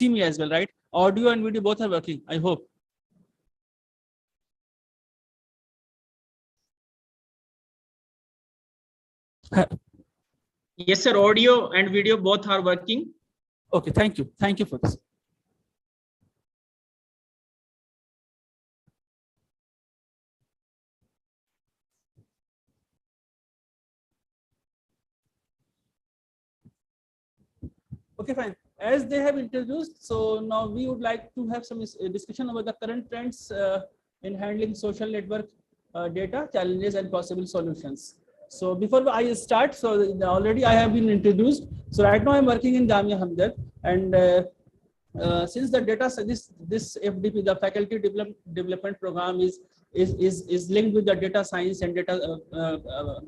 see me as well, right? Audio and video both are working, I hope. Yes, sir. Audio and video both are working. Okay, thank you. Thank you for this. Okay, fine. As they have introduced, so now we would like to have some discussion about the current trends in handling social network data, challenges, and possible solutions. So before I start, so already I have been introduced. So right now I'm working in Jamia Hamdard, and since the data, this FDP, the Faculty Development Program, is linked with the data science and data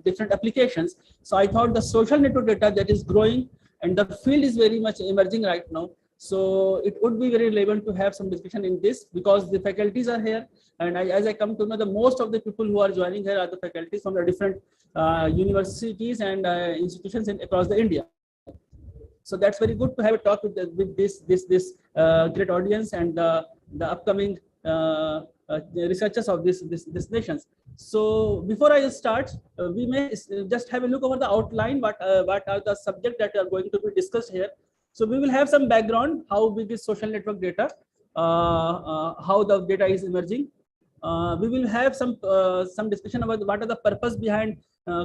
different applications. So I thought the social network data that is growing, and the field is very much emerging right now. So it would be very relevant to have some discussion in this, because the faculties are here, and as I come to know, the most of the people who are joining here are the faculties from the different universities and institutions across the India. So that's very good to have a talk with this great audience and the upcoming researchers of this nations. So before I start, we may just have a look over the outline. What are the subjects that are going to be discussed here? So we will have some background, how big is social network data, how the data is emerging. We will have some discussion about what are the purpose behind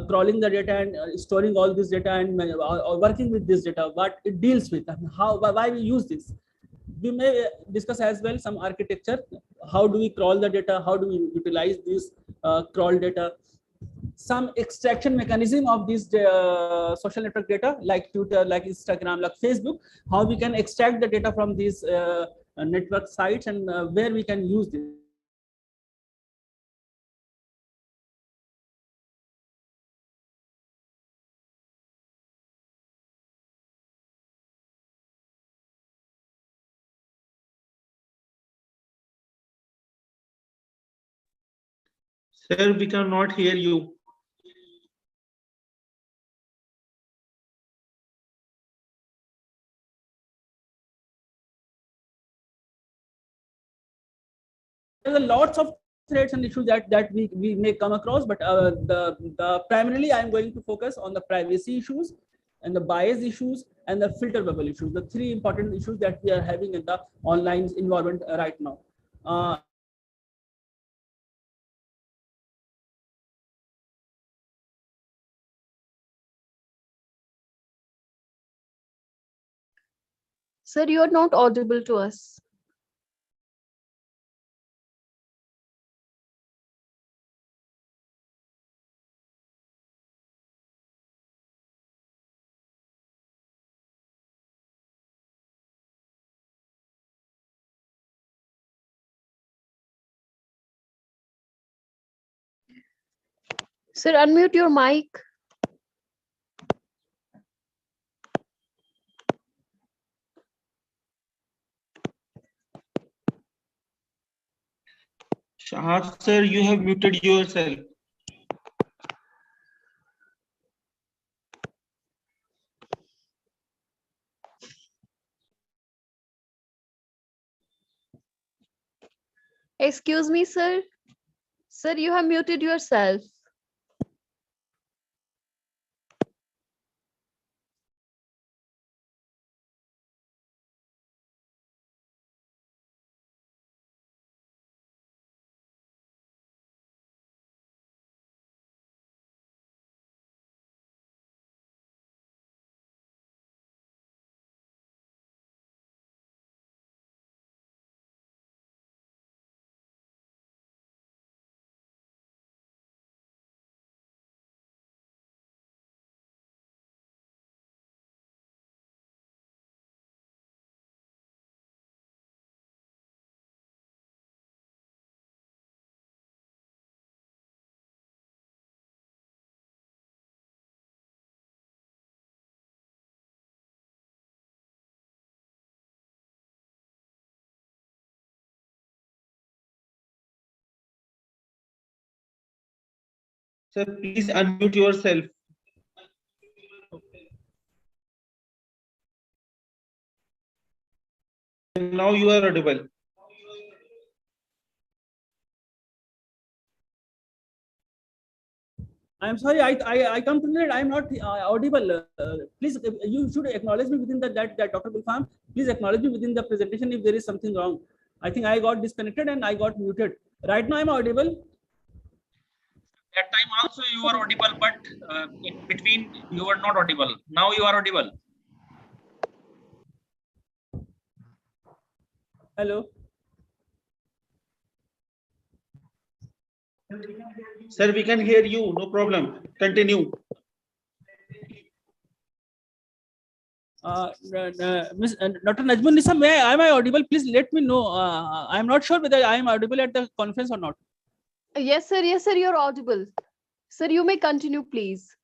crawling the data and storing all this data and working with this data, what it deals with, and why we use this. We may discuss as well some architecture, how do we crawl the data, how do we utilize this crawl data, some extraction mechanism of this social network data, like Twitter, like Instagram, like Facebook, how we can extract the data from these network sites, and where we can use this. Sir, we cannot hear you. There are lots of threats and issues that we may come across, but the primarily I'm going to focus on the privacy issues and the bias issues and the filter bubble issues, the three important issues that we are having in the online environment right now. Sir, you are not audible to us. Sir, unmute your mic. Shahad, sir, you have muted yourself. Excuse me, sir. Sir, you have muted yourself. Sir, please unmute yourself. Now you are audible. I'm sorry, I come to know that I'm not audible. Please, you should acknowledge me within that Dr. Gulfam. Please acknowledge me within the presentation if there is something wrong. I think I got disconnected and I got muted. Right now I'm audible. That time also you were audible, but in between you were not audible. Now you are audible. Hello. Sir, we can hear you. No problem. Continue. Dr. Najmun Nisa, am I audible? Please let me know. I'm not sure whether I am audible at the conference or not. Yes, sir. Yes, sir. You're audible. Sir, you may continue, please.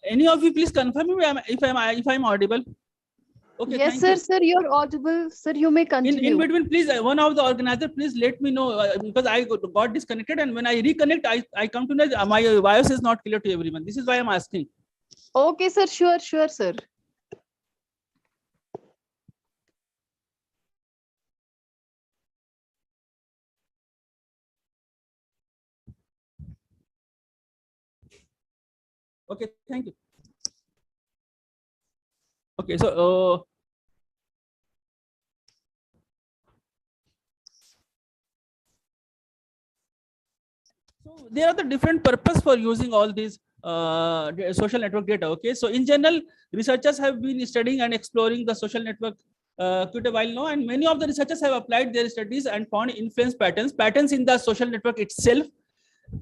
Any of you please confirm me if I'm audible. Okay, Yes, thank sir. you. Sir, you're audible. Sir, you may continue. In between, please, one of the organizer, please let me know because I got disconnected, and when I reconnect, I come to know my BIOS is not clear to everyone. This is why I'm asking. Okay, sir. Sure, sir. Okay, thank you. Okay, so there are the different purpose for using all these social network data. Okay, so in general, researchers have been studying and exploring the social network quite a while now, and many of the researchers have applied their studies and found influence patterns in the social network itself.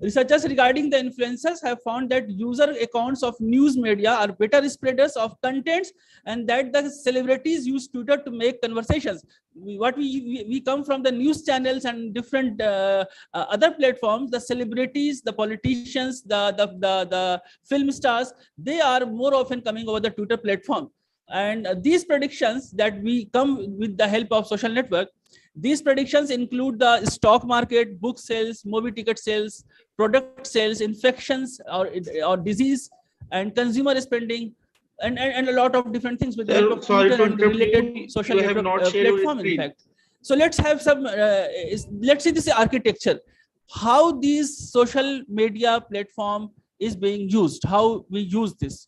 Researchers regarding the influencers have found that user accounts of news media are better spreaders of contents, and that the celebrities use Twitter to make conversations. We come from the news channels and different other platforms. The celebrities, the politicians, the film stars, they are more often coming over the Twitter platform. And these predictions that we come with the help of social network, these predictions include the stock market, book sales, movie ticket sales, product sales, infections or disease, and consumer spending, and a lot of different things with the help Sir, of sorry Twitter to and interrupt related you. social You have network not shared your platform, in screen. fact. So let's have some, let's see this architecture, how these social media platform is being used, how we use this.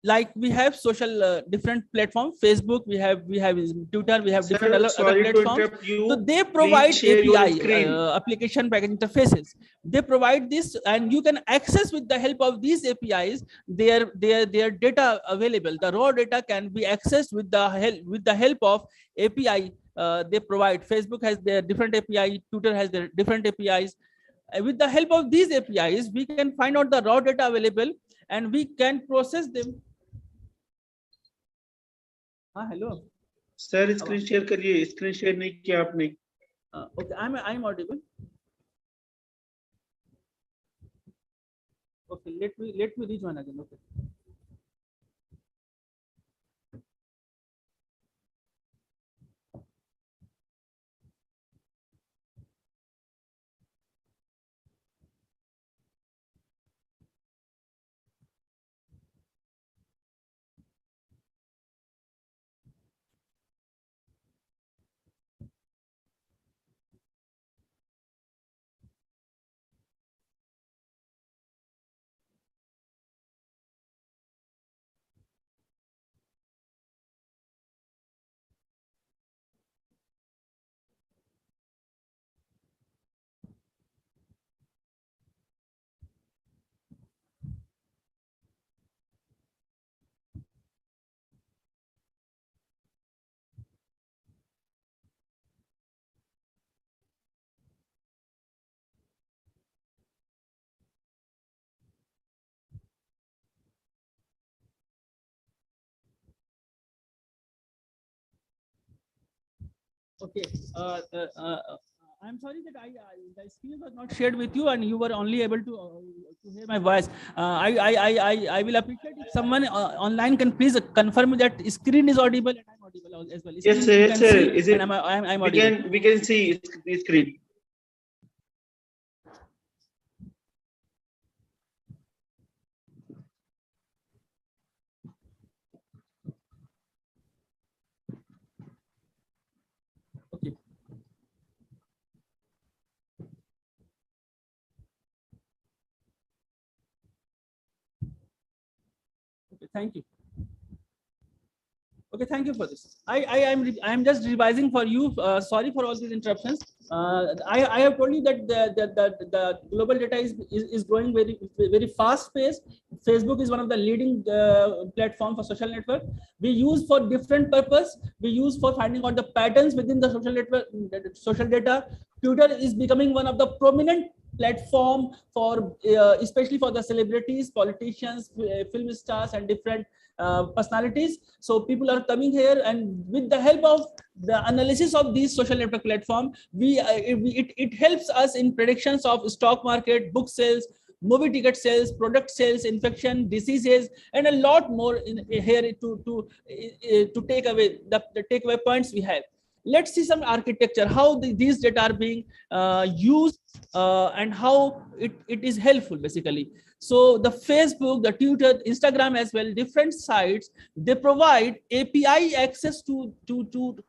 Like we have social different platform, Facebook, we have Twitter, we have different Sir, other sorry to platforms. interrupt you. So they Please provide share your API, screen. application package interfaces. They provide this, and you can access with the help of these APIs their data available. The raw data can be accessed with the help of API they provide. Facebook has their different API, Twitter has their different APIs. With the help of these APIs, we can find out the raw data available, and we can process them. हाँ hello sir screen share करिए, screen share नहीं किया आपने. Okay, I'm audible. Okay, let me rejoin again. Okay. Okay. I'm sorry that the screen was not shared with you and you were only able to hear my voice. I will appreciate if someone online can please confirm that screen is audible and I'm audible as well. Yes, Screen sir. you Yes, can sir. see Is it? and I'm We audible. can see the screen. Okay. Okay, thank you. Okay, thank you for this. I'm just revising for you. Sorry for all these interruptions. I have told you that the global data is growing very fast pace. Facebook is one of the leading platform for social network. We use for different purpose. We use for finding out the patterns within the social network, social data. Twitter is becoming one of the prominent platform for especially for the celebrities, politicians, film stars, and different personalities. So people are coming here, and with the help of the analysis of these social network platform, it helps us in predictions of stock market, book sales, movie ticket sales, product sales, infection, diseases, and a lot more in here to take away the takeaway points we have. Let's see some architecture, how these data are being used and how it is helpful basically. So the Facebook, the Twitter, Instagram as well, different sites, they provide API access to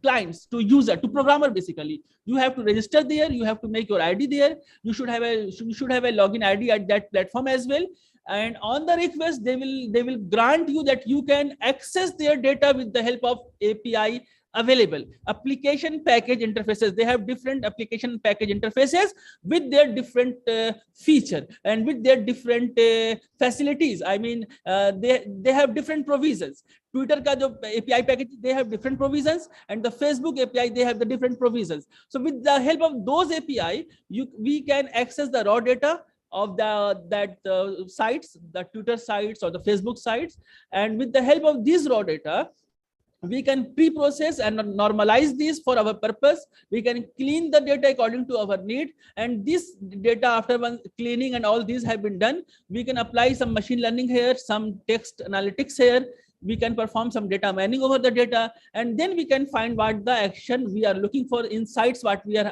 clients, to user, to programmer basically. You have to register there, you have to make your ID there, you should have a login ID at that platform as well. And on the request, they will grant you that you can access their data with the help of API available. Application package interfaces, they have different application package interfaces with their different feature and with their different facilities. I mean, they have different provisions. Twitter ka jo API package, they have different provisions, and the Facebook API, they have the different provisions. So with the help of those API, we can access the raw data of the sites, the Twitter sites or the Facebook sites, and with the help of these raw data, we can pre-process and normalize these for our purpose. We can clean the data according to our need, and this data, after one cleaning and all these have been done, we can apply some machine learning here, some text analytics here. We can perform some data mining over the data, and then we can find what the action we are looking for, insights what we are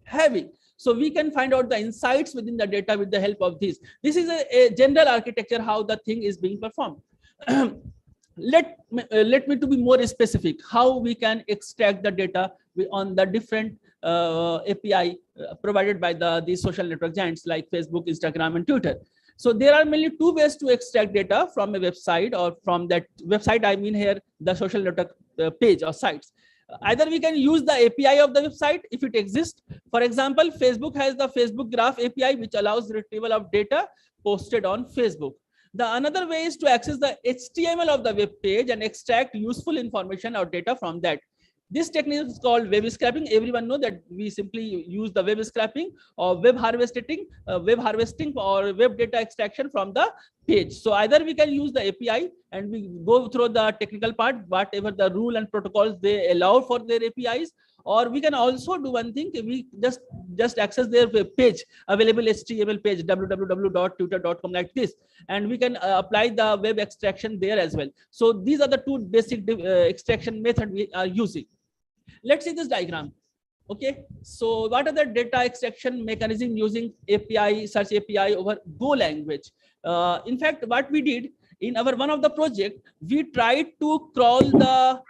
having. So we can find out the insights within the data with the help of this. This is a general architecture how the thing is being performed. Let me to be more specific, how we can extract the data on the different API provided by these social network giants like Facebook, Instagram, and Twitter. So there are mainly two ways to extract data from a website, or from that website, I mean here the social network page or sites. Either we can use the API of the website if it exists. For example, Facebook has the Facebook Graph API, which allows retrieval of data posted on Facebook. The another way is to access the HTML of the web page and extract useful information or data from that. This technique is called web scraping. Everyone know that we simply use the web scraping or web harvesting or web data extraction from the page. So either we can use the API and we go through the technical part, whatever the rule and protocols they allow for their APIs, or we can also do one thing, we just access their web page, available HTML page, www.twitter.com, like this, and we can apply the web extraction there as well. So these are the two basic extraction method we are using. Let's see this diagram. Okay, so what are the data extraction mechanism using API, search API over Go language? In fact, what we did in our one of the project, we tried to crawl the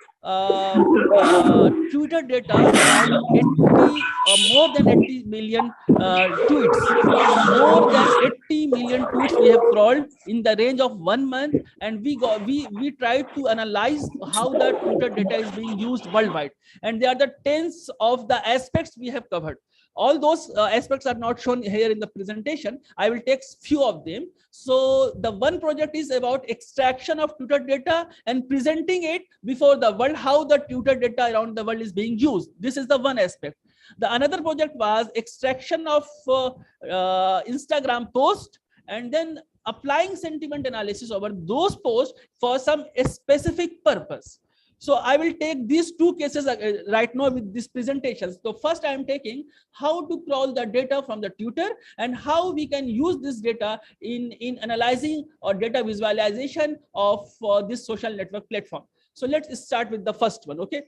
Twitter data around 80 more than 80 million tweets. More than 80 million tweets we have crawled in the range of 1 month, and we tried to analyze how the Twitter data is being used worldwide. And there are the tens of the aspects we have covered. All those aspects are not shown here in the presentation. I will take few of them. So the one project is about extraction of Twitter data and presenting it before the world, how the Twitter data around the world is being used. This is the one aspect. The another project was extraction of Instagram post and then applying sentiment analysis over those posts for some specific purpose. So I will take these two cases right now with these presentations. So first I am taking how to crawl the data from the tutor and how we can use this data in analyzing or data visualization of this social network platform. So let's start with the first one, okay?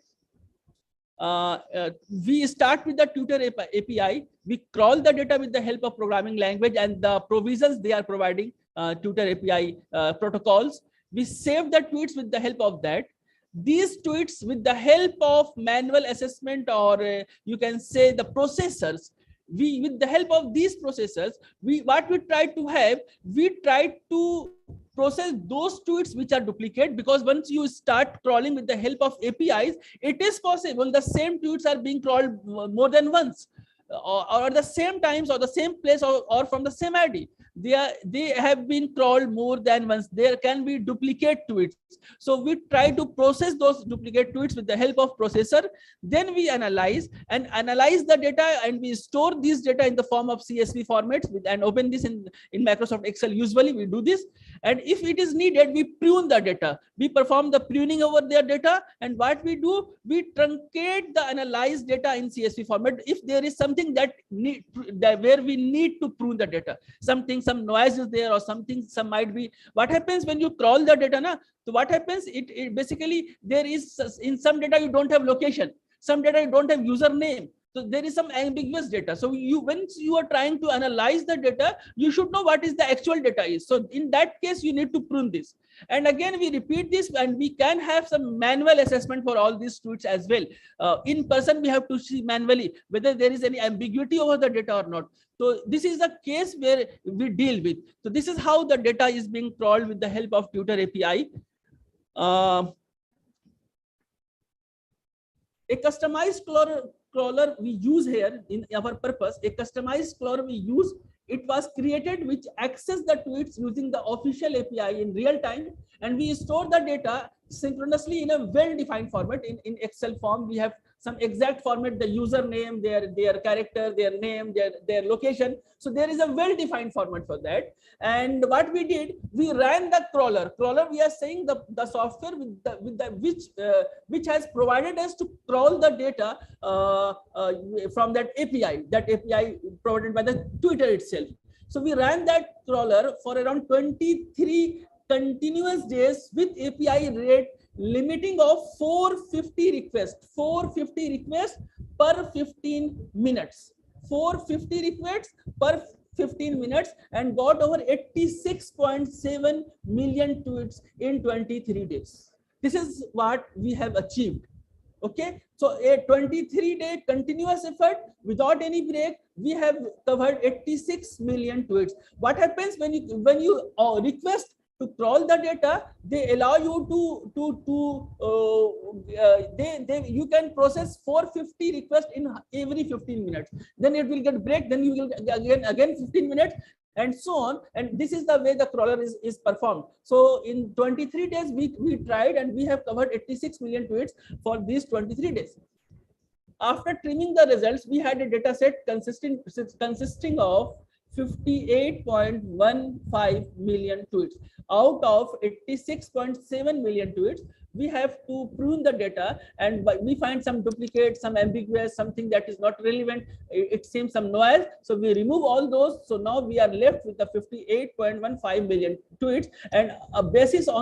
We start with the tutor API. We crawl the data with the help of programming language and the provisions they are providing, tutor API protocols. We save the tweets with the help of that. These tweets, with the help of manual assessment, or you can say the processors, with the help of these processors, we try to process those tweets which are duplicate, because once you start crawling with the help of APIs, it is possible the same tweets are being crawled more than once, or at the same times, or the same place, or from the same ID. They have been crawled more than once. There can be duplicate tweets. So we try to process those duplicate tweets with the help of processor. Then we analyze the data, and we store these data in the form of CSV formats and open this in Microsoft Excel. Usually we do this. And if it is needed, we prune the data. We perform the pruning over their data. And what we do, we truncate the analyzed data in CSV format. If there is something where we need to prune the data, some noise is there, or some might be. What happens when you crawl the data, na? So what happens? It basically, there is, in some data you don't have location, some data you don't have username. So there is some ambiguous data. So once you are trying to analyze the data, you should know what is the actual data is. So in that case, you need to prune this. And again, we repeat this, and we can have some manual assessment for all these tweets as well. In person, we have to see manually whether there is any ambiguity over the data or not. So this is a case where we deal with. So this is how the data is being crawled with the help of tutor API. A customized crawler we use here in our purpose. A customized crawler we use, it was created which access the tweets using the official API in real time, and we store the data synchronously in a well-defined format. In Excel form, we have some exact format, the username, their character, their name, their location. So there is a well-defined format for that. And what we did, we ran the crawler. We are saying the software which has provided us to crawl the data from that API provided by the Twitter itself. So we ran that crawler for around 23 continuous days with API rate limiting of 450 requests per 15 minutes. 450 requests per 15 minutes, and got over 86.7 million tweets in 23 days. This is what we have achieved. Okay, so a 23-day continuous effort without any break, we have covered 86 million tweets. What happens when you request to crawl the data? They allow you you can process 450 requests in every 15 minutes. Then it will get break. Then you will again 15 minutes, and so on. And this is the way the crawler is performed. So in 23 days, we tried, and we have covered 86 million tweets for these 23 days. After trimming the results, we had a data set consisting of 58.15 million tweets. Out of 86.7 million tweets, we have to prune the data, and we find some duplicate, some ambiguous, something that is not relevant. It seems some noise. So we remove all those. So now we are left with the 58.15 million tweets. And on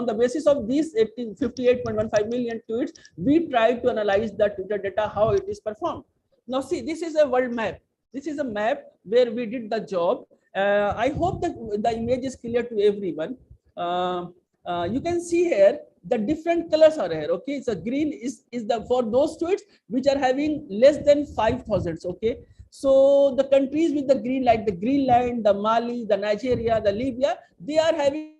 the basis of these 58.15 million tweets, we try to analyze the Twitter data, how it is performed. Now see, this is a world map. This is a map where we did the job. I hope that the image is clear to everyone. You can see here the different colors are here. Okay, so green is for those tweets which are having less than 5,000. Okay, so the countries with the green, like the Greenland, the Mali, the Nigeria, the Libya, they are having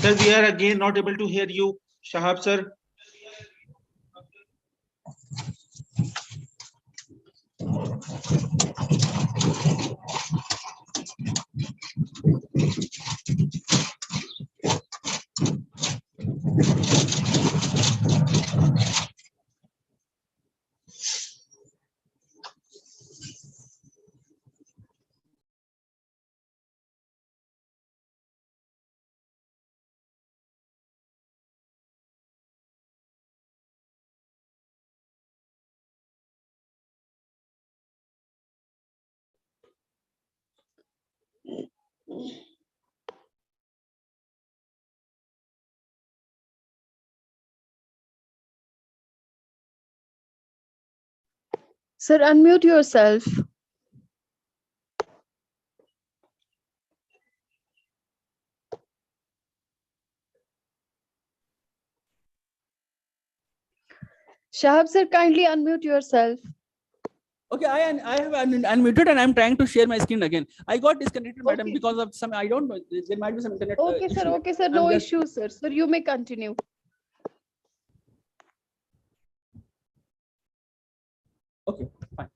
Sir, we are again not able to hear you, Shahab sir. Sir, unmute yourself. Shahab sir, kindly unmute yourself. Okay, I have unmuted and I'm trying to share my screen again. I got disconnected, madam, Okay. because of some, I don't know, there might be some internet Okay, issue. sir. Okay, sir. I'm No just- issue, sir. Sir, you may continue. Okay, fine.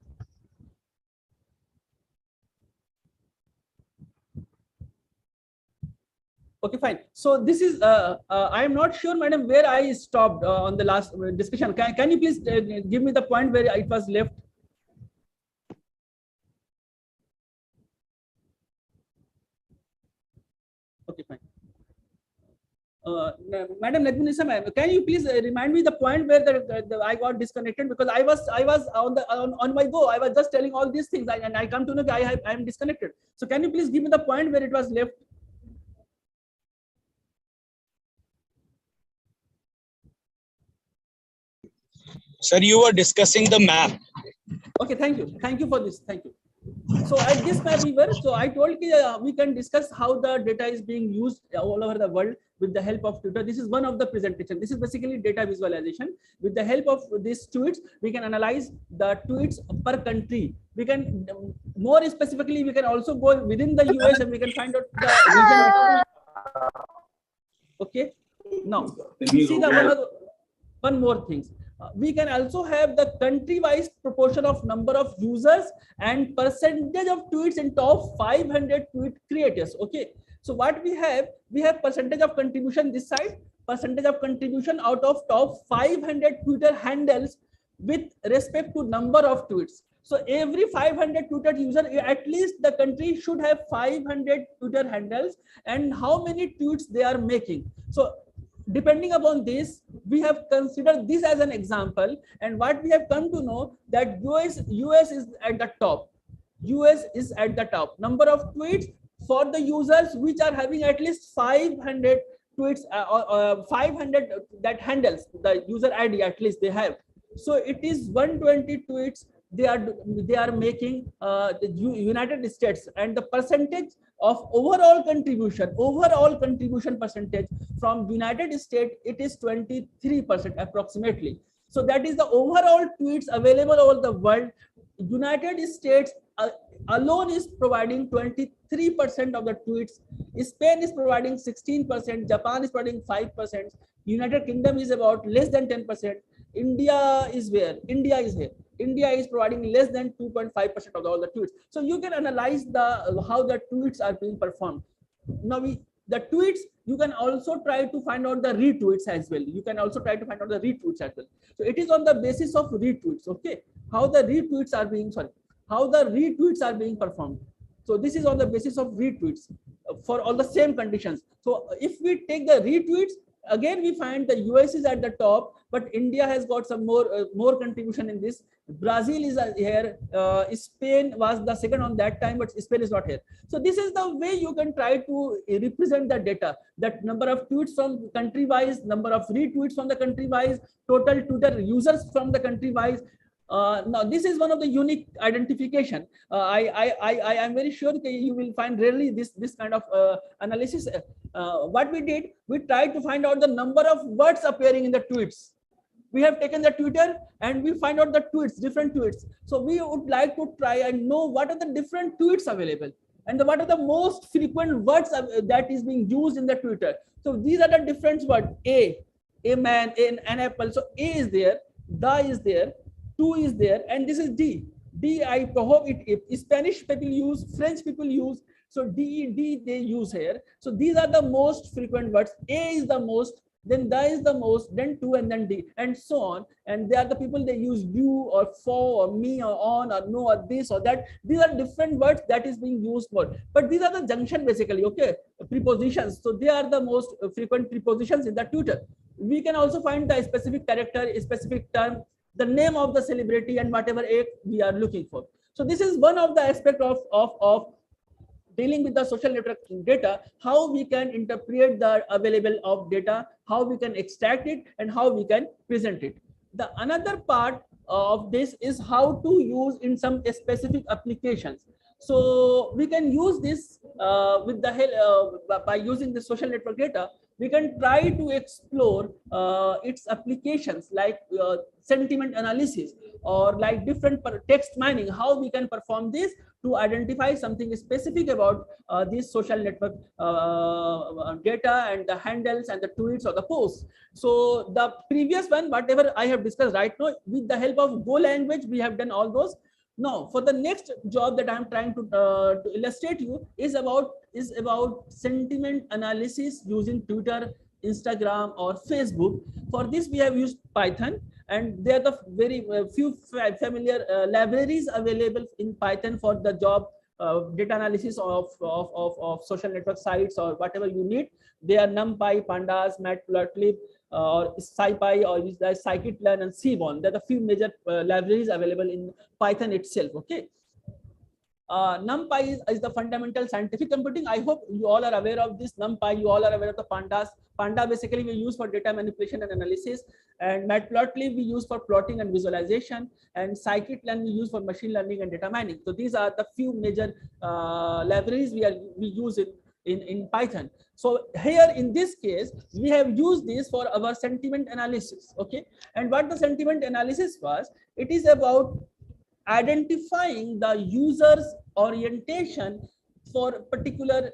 Okay, fine. So this is, I am not sure, madam, where I stopped on the last discussion. Can you please give me the point where it was left? Okay, fine. Madam Najmunisa, can you please remind me the point where I got disconnected, because I was on my go. I was just telling all these things and I come to know that I am disconnected. So can you please give me the point where it was left? Sir, you were discussing the map. Okay, thank you. Thank you for this. Thank you. So at this map we were, so I told you we can discuss how the data is being used all over the world with the help of Twitter. This is one of the presentation. This is basically data visualization. With the help of these tweets, we can analyze the tweets per country. We can, more specifically, we can also go within the US and we can find out the region. Okay. Now, see the one more thing. We can also have the country-wise proportion of number of users and percentage of tweets in top 500 tweet creators. Okay. So what we have percentage of contribution this side, percentage of contribution out of top 500 Twitter handles with respect to number of tweets. So every 500 Twitter user, at least the country should have 500 Twitter handles and how many tweets they are making. So depending upon this, we have considered this as an example, and what we have come to know that US is at the top. US is at the top. Number of tweets for the users which are having at least 500 tweets, 500 that handles the user ID at least they have. So it is 120 tweets they are making the United States, and the percentage of overall contribution percentage from United States, it is 23% approximately. So that is the overall tweets available over the world. United States alone is providing 23% of the tweets. Spain is providing 16%. Japan is providing 5%. United Kingdom is about less than 10%. India is where? India is here. India is providing less than 2.5% of all the tweets. So you can analyze how the tweets are being performed. Now the tweets, you can also try to find out the retweets as well. You can also try to find out the retweets as well. So it is on the basis of retweets. Okay, how the retweets are being performed. So this is on the basis of retweets for all the same conditions. So if we take the retweets, again we find the US is at the top, but India has got some more contribution in this. Brazil is here. Spain was the second on that time, but Spain is not here. So this is the way you can try to represent the data, that number of tweets from country wise, number of retweets from the country wise, total Twitter users from the country wise. Now this is one of the unique identification. I am very sure that you will find rarely this kind of analysis. What we did, we tried to find out the number of words appearing in the tweets. We have taken the Twitter and we find out the tweets, different tweets. So we would like to try and know what are the different tweets available. And what are the most frequent words that is being used in the Twitter? So these are the different words. A man, an apple. So A is there, the is there, two is there, and this is D. D, I hope Spanish people use, French people use. So D they use here. So these are the most frequent words. A is the most, then the is the most, then two, and then D, and so on. And they are the people they use you or for or me or on or no or this or that. These are different words that is being used more. But these are the junction basically, okay, prepositions. So they are the most frequent prepositions in the Twitter. We can also find the specific character, a specific term, the name of the celebrity, and whatever act we are looking for. So this is one of the aspect of dealing with the social network data, how we can interpret the available of data, how we can extract it, and how we can present it. The another part of this is how to use in some specific applications. So we can use this with the help by using the social network data. We can try to explore its applications like sentiment analysis or like different text mining, how we can perform this to identify something specific about this social network data and the handles and the tweets or the posts. So the previous one, whatever I have discussed right now, with the help of Go language, we have done all those. Now, for the next job that I'm trying to illustrate you is about sentiment analysis using Twitter, Instagram, or Facebook. For this, we have used Python, and there are the very few familiar libraries available in Python for the job data analysis of social network sites or whatever you need. They are NumPy, Pandas, Matplotlib, or SciPy, or scikit-learn and Seaborn. There are a few major libraries available in Python itself. Okay. NumPy is the fundamental scientific computing. I hope you all are aware of this. NumPy, you all are aware of the Pandas. Panda basically we use for data manipulation and analysis, and Matplotlib we use for plotting and visualization, and scikit-learn we use for machine learning and data mining. So these are the few major libraries we use in Python. So here in this case, we have used this for our sentiment analysis. Okay, and what the sentiment analysis was, it is about identifying the user's orientation for a particular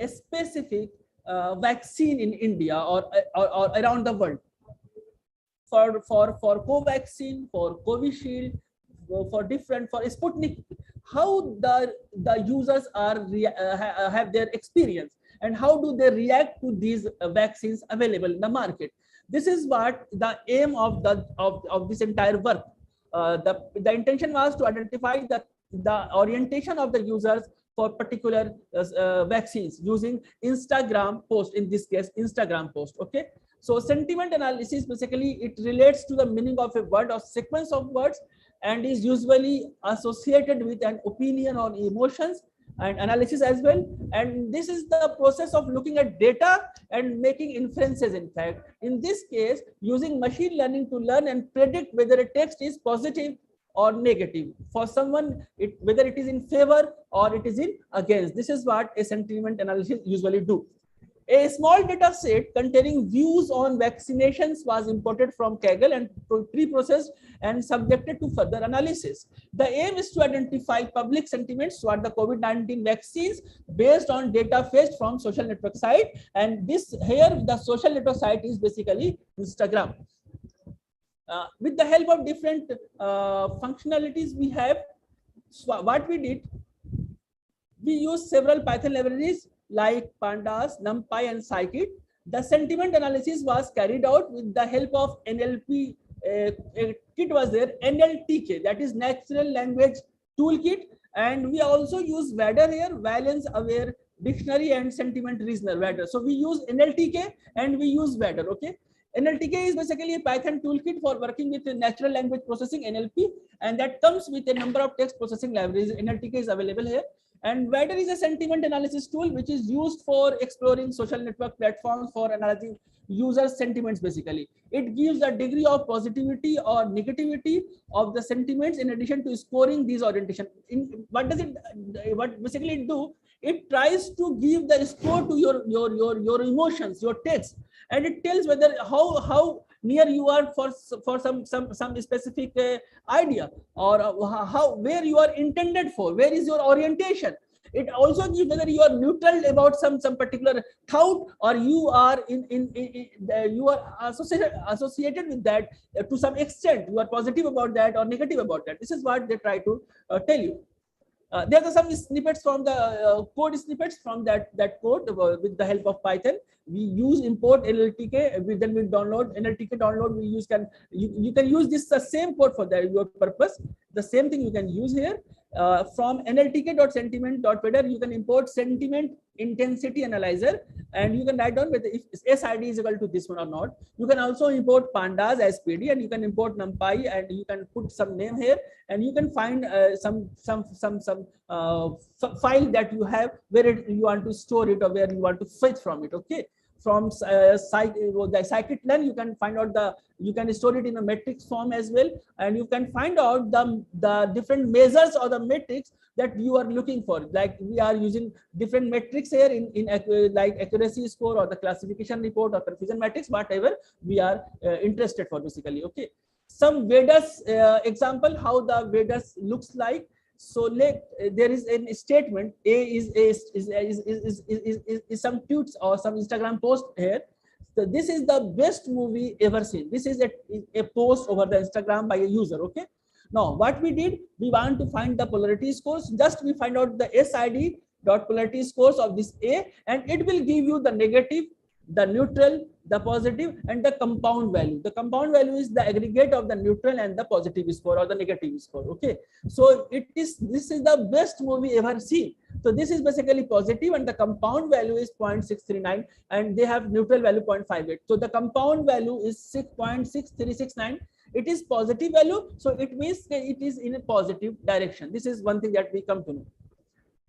specific vaccine in India or around the world. For Covaxin, for Covishield, for Sputnik, how the users are have their experience and how do they react to these vaccines available in the market. This is what the aim of this entire work. The intention was to identify the orientation of the users for particular vaccines using Instagram post, in this case Instagram post. Okay, so sentiment analysis basically it relates to the meaning of a word or sequence of words and is usually associated with an opinion on emotions and analysis as well. And this is the process of looking at data and making inferences. In fact, in this case, using machine learning to learn and predict whether a text is positive or negative for someone, whether it is in favor or it is in against. This is what a sentiment analysis usually do. A small data set containing views on vaccinations was imported from Kaggle and pre-processed and subjected to further analysis. The aim is to identify public sentiments toward the COVID-19 vaccines based on data fetched from social network site. And this here, the social network site is basically Instagram. With the help of different functionalities we have, so what we did, we used several Python libraries like Pandas, NumPy, and Scikit. The sentiment analysis was carried out with the help of NLP. A kit was there, NLTK, that is Natural Language Toolkit, and we also use VADR here, Valence Aware Dictionary and Sentiment Reasoner, VADR. So we use NLTK and we use VADR. Okay, NLTK is basically a Python toolkit for working with natural language processing, NLP, and that comes with a number of text processing libraries. NLTK is available here. And VADR is a sentiment analysis tool which is used for exploring social network platforms for analyzing users' sentiments. Basically, it gives a degree of positivity or negativity of the sentiments in addition to scoring these orientation. What basically it do? It tries to give the score to your emotions, your text, and it tells whether how near you are for some specific idea, or where you are intended for, where is your orientation. It also gives whether you are neutral about some particular thought, or you are you are associated with that to some extent. You are positive about that or negative about that. This is what they try to tell you. There are some snippets from the code snippets from that code with the help of Python. We use import NLTK. Then we download NLTK download. We use you can use this the same code for your purpose. The same thing you can use here. From nltk.sentiment.weather, you can import sentiment intensity analyzer, and you can write down whether if SID is equal to this one or not. You can also import pandas as PD, and you can import numpy, and you can put some name here, and you can find some file that you have where you want to store it or where you want to fetch from it. Okay. From the scikit-learn, you can find out you can store it in a matrix form as well, and you can find out the different measures or the metrics that you are looking for. Like we are using different metrics here in like accuracy score or the classification report or confusion matrix, whatever we are interested for basically. Okay. Some Vedas example how the Vedas looks like. So there is a statement A is some tweets or some Instagram post here. So this is the best movie ever seen. This is a post over the Instagram by a user. Okay. Now what we did, we want to find the polarity scores. Just we find out the SID dot polarity scores of this A, and it will give you the negative, the neutral, the positive, and the compound value. The compound value is the aggregate of the neutral and the positive score or the negative score. Okay. So this is the best movie ever seen. So this is basically positive, and the compound value is 0.639, and they have neutral value 0.58. So the compound value is 6.6369. It is positive value. So it means it is in a positive direction. This is one thing that we come to know.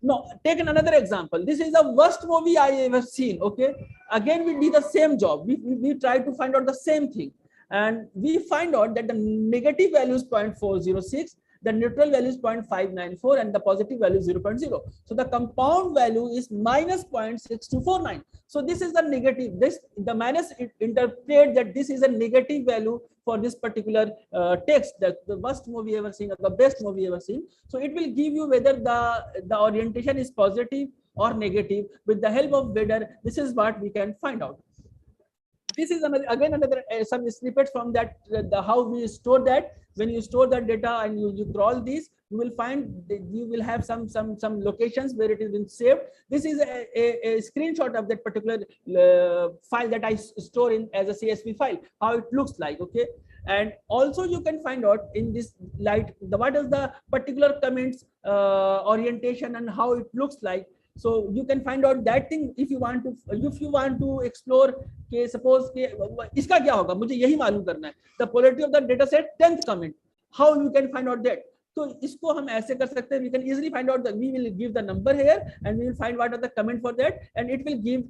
Now, take another example. This is the worst movie I ever seen. Okay. Again, we did the same job. We try to find out the same thing. And we find out that the negative value is 0.406, the neutral value is 0.594, and the positive value is 0.0. So the compound value is minus 0.6249. So this is the negative. The minus interpret that this is a negative value for this particular text, that the worst movie ever seen or the best movie ever seen. So it will give you whether the orientation is positive or negative. With the help of Vedder, this is what we can find out. This is another some snippets from that how we store that. When you store that data and you crawl these, you will find that you will have some locations where it has been saved. This is a screenshot of that particular file that I store in as a CSV file, how it looks like. Okay. And also you can find out in this light what is the particular comments orientation and how it looks like. So you can find out that thing if you want to explore. के suppose के इसका क्या होगा, मुझे यही मालूम करना है. The polarity of the data set 10th comment. How you can find out that? तो इसको हम ऐसे कर सकते हैं. We can easily find out that we will give the number here and we will find what are the comment for that, and it will give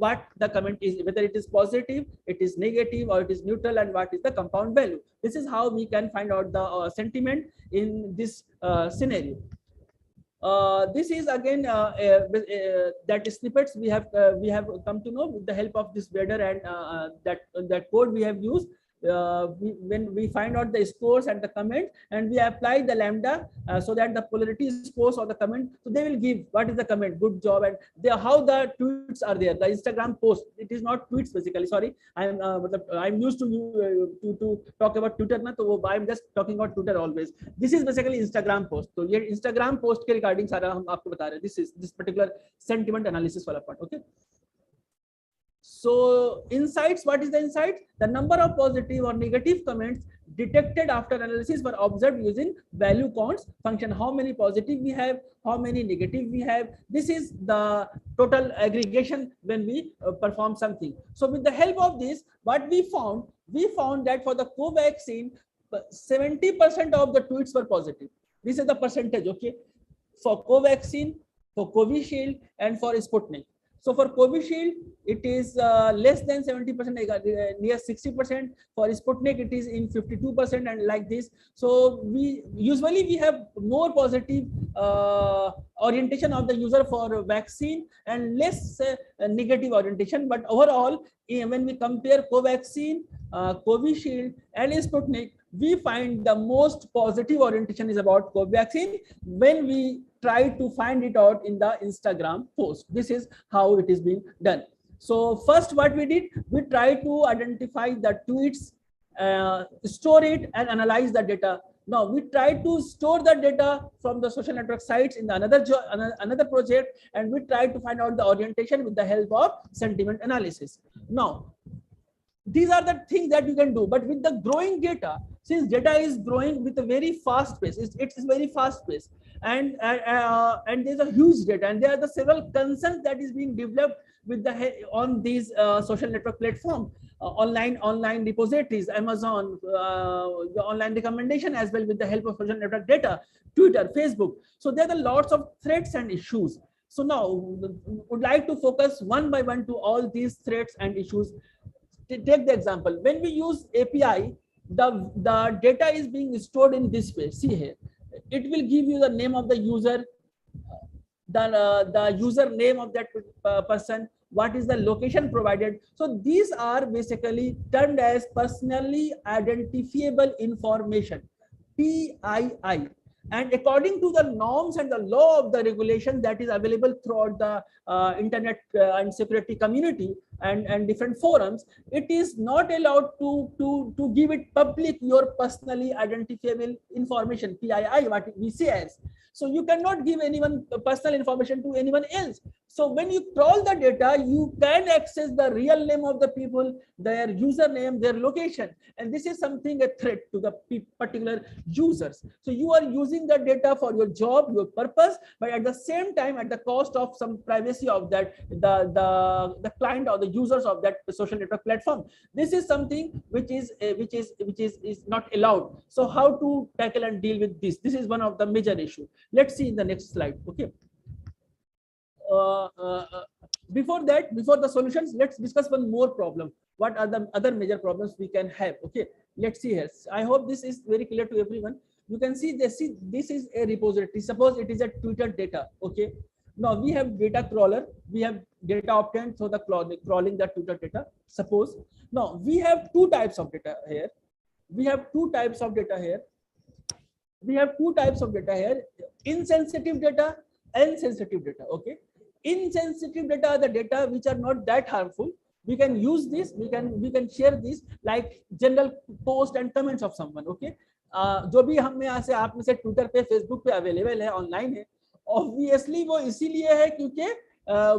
what the comment is, whether it is positive, it is negative, or it is neutral, and what is the compound value. This is how we can find out the sentiment in this scenario. This is again that snippets we have come to know with the help of this Vedder and that code we have used. When we find out the scores and the comment, and we apply the lambda so that the polarity scores or the comment, so they will give what is the comment, good job, and how the tweets are there, the Instagram post. It is not tweets basically. Sorry, I'm used to talk about Twitter na, so I'm just talking about Twitter always. This is basically Instagram post. So ये Instagram post के regarding सारा हम आपको बता रहे हैं. This is this particular sentiment analysis वाला part. Okay. So insights, what is the insight? The number of positive or negative comments detected after analysis were observed using value counts function. How many positive we have, how many negative we have. This is the total aggregation when we perform something. So with the help of this, what we found that for the Covaxin, 70% of the tweets were positive. This is the percentage, okay, for Covaxin, for Covishield, and for Sputnik. So for Covishield, it is less than 70%, near 60%. For Sputnik, it is in 52% and like this. So we usually have more positive orientation of the user for vaccine and less negative orientation. But overall, when we compare Covaxin, Covishield, and Sputnik, we find the most positive orientation is about Covaxin when we try to find it out in the Instagram post. This is how it is being done. So first what we did, we try to identify the tweets, store it and analyze the data. Now we try to store the data from the social network sites in the another project, and we try to find out the orientation with the help of sentiment analysis. Now these are the things that you can do, but with the growing data, since data is growing with a very fast pace, it's very fast pace, and there's a huge data, and there are the several concerns that is being developed with the on these social network platform, online repositories, Amazon, the online recommendation as well with the help of social network data, Twitter, Facebook. So there are lots of threats and issues. So now would like to focus one by one to all these threats and issues. Take the example, when we use API, the data is being stored in this way. See here, it will give you the name of the user, the user name of that person, what is the location provided. So these are basically termed as personally identifiable information, PII. And according to the norms and the law of the regulation that is available throughout the internet and security community and different forums, it is not allowed to give it public your personally identifiable information, PII, what we say as. So you cannot give anyone personal information to anyone else. So when you crawl the data, you can access the real name of the people, their username, their location, and this is something a threat to the particular users. So you are using the data for your job, your purpose, but at the same time, at the cost of some privacy of that the client or the users of that social network platform. This is something which is not allowed. So how to tackle and deal with this? This is one of the major issue. Let's see in the next slide. Okay. Before the solutions, let's discuss one more problem. What are the other major problems we can have? Okay, let's see here. I hope this is very clear to everyone. You can see this is a repository. Suppose it is a Twitter data. Okay, now we have data crawler. We have data obtained through the crawling the Twitter data. Suppose now we have two types of data here. We have two types of data here. Insensitive data and sensitive data. Okay, insensitive data are the data which are not that harmful. We can use this, we can share this like general post and comments of someone. Okay, जो भी हम में यहाँ से आप में से Twitter पे फेसबुक पे अवेलेबल है, ऑनलाइन है, ऑब्वियसली वो इसीलिए है क्योंकि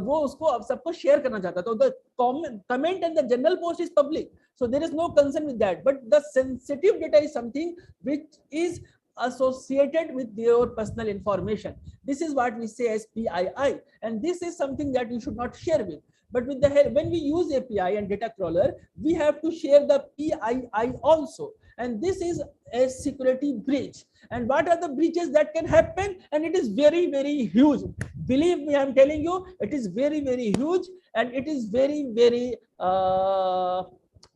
वो उसको अब सबको शेयर करना चाहता है. तो the comment and the general post is public, so there is no concern with that. But the sensitive data is something which is associated with your personal information. This is what we say as PII, and this is something that you should not share with. But with the help, when we use API and data crawler, we have to share the PII also, and this is a security breach. And what are the breaches that can happen? And it is very, very huge. Believe me, I'm telling you, it is very, very huge, and it is very, very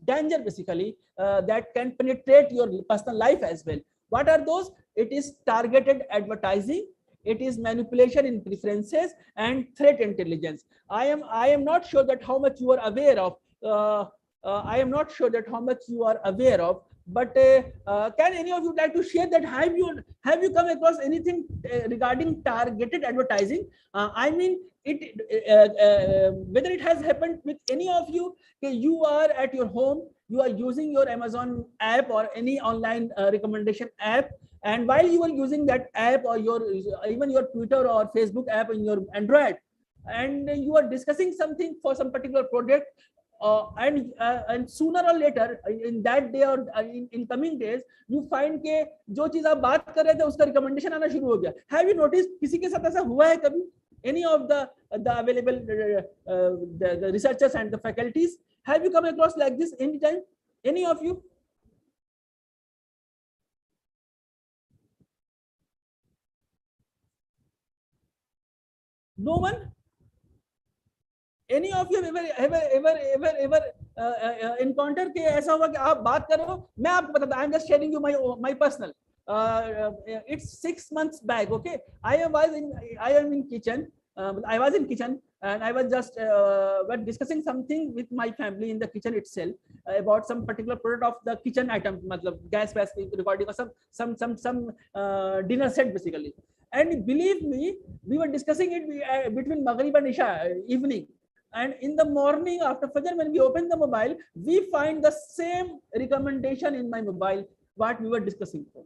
danger basically that can penetrate your personal life as well. What are those? It is targeted advertising, it is manipulation in preferences, and threat intelligence. I am not sure that how much you are aware of. But can any of you like to share that? Have you come across anything regarding targeted advertising? I mean, whether it has happened with any of you, you are at your home, you are using your Amazon app or any online recommendation app, and while you are using that app or even your Twitter or Facebook app in your Android, and you are discussing something for some particular project, and sooner or later in that day or in coming days, you find के जो चीज आप बात कर रहे थे उसका recommendation आना शुरू हो गया. Have you noticed किसी के साथ ऐसा हुआ है कभी? Any of the available the researchers and the faculties, have you come across like this anytime? Any of you? No one? Any of you ever encounter के ऐसा हुआ कि आप बात कर रहे हो, मैं आपको बताता, I'm just sharing you my personal. It's 6 months back. Okay, I was in kitchen and I was just discussing something with my family in the kitchen itself about some particular product of the kitchen item, मतलब gas recording or some dinner set basically. And believe me, we were discussing it between Maghrib and Isha evening. And in the morning after Fajr, when we open the mobile, we find the same recommendation in my mobile, what we were discussing for.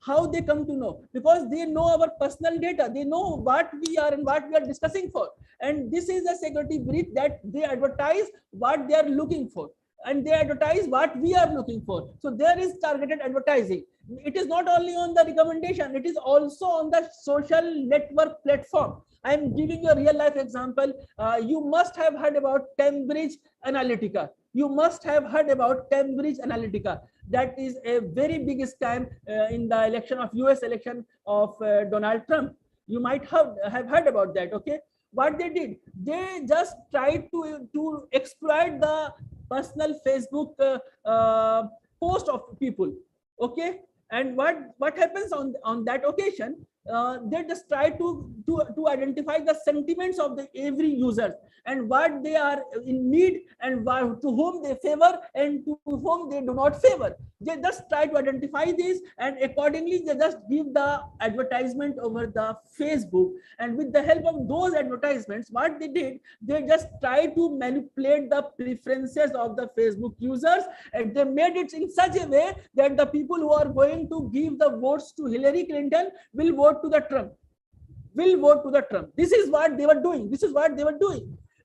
How they come to know? Because they know our personal data. They know what we are and what we are discussing for. And this is a security breach, that they advertise what they are looking for. And they advertise what we are looking for. So there is targeted advertising. It is not only on the recommendation, it is also on the social network platform. I am giving you a real life example. You must have heard about Cambridge Analytica. You must have heard about Cambridge Analytica. That is a very big scam in the election of US election of Donald Trump. You might have heard about that. Okay. What they did, they just tried to exploit the personal Facebook post of people. Okay. And what happens on that occasion? They just try to identify the sentiments of the every user and what they are in need and to whom they favor and to whom they do not favor. They just try to identify this, and accordingly they just give the advertisement over the Facebook. And with the help of those advertisements, what they did, they just try to manipulate the preferences of the Facebook users, and they made it in such a way that the people who are going to give the votes to Hillary Clinton will vote to the Trump. This is what they were doing.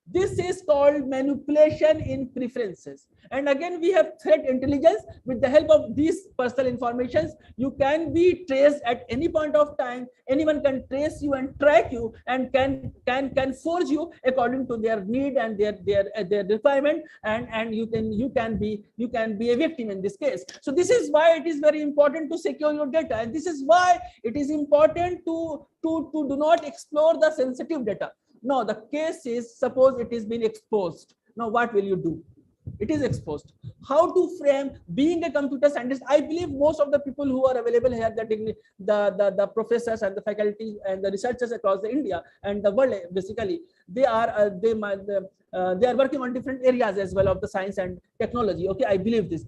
This is called manipulation in preferences. And again, we have threat intelligence. With the help of these personal informations, you can be traced at any point of time. Anyone can trace you and track you and can force you according to their need and their requirement. And you can be a victim in this case. So this is why it is very important to secure your data, and this is why it is important to do not explore the sensitive data. Now the case is, suppose it is been exposed. Now what will you do? It is exposed. How to frame being a computer scientist? I believe most of the people who are available here, the professors and the faculty and the researchers across the India and the world, basically, they are working on different areas as well of the science and technology. Okay, I believe this.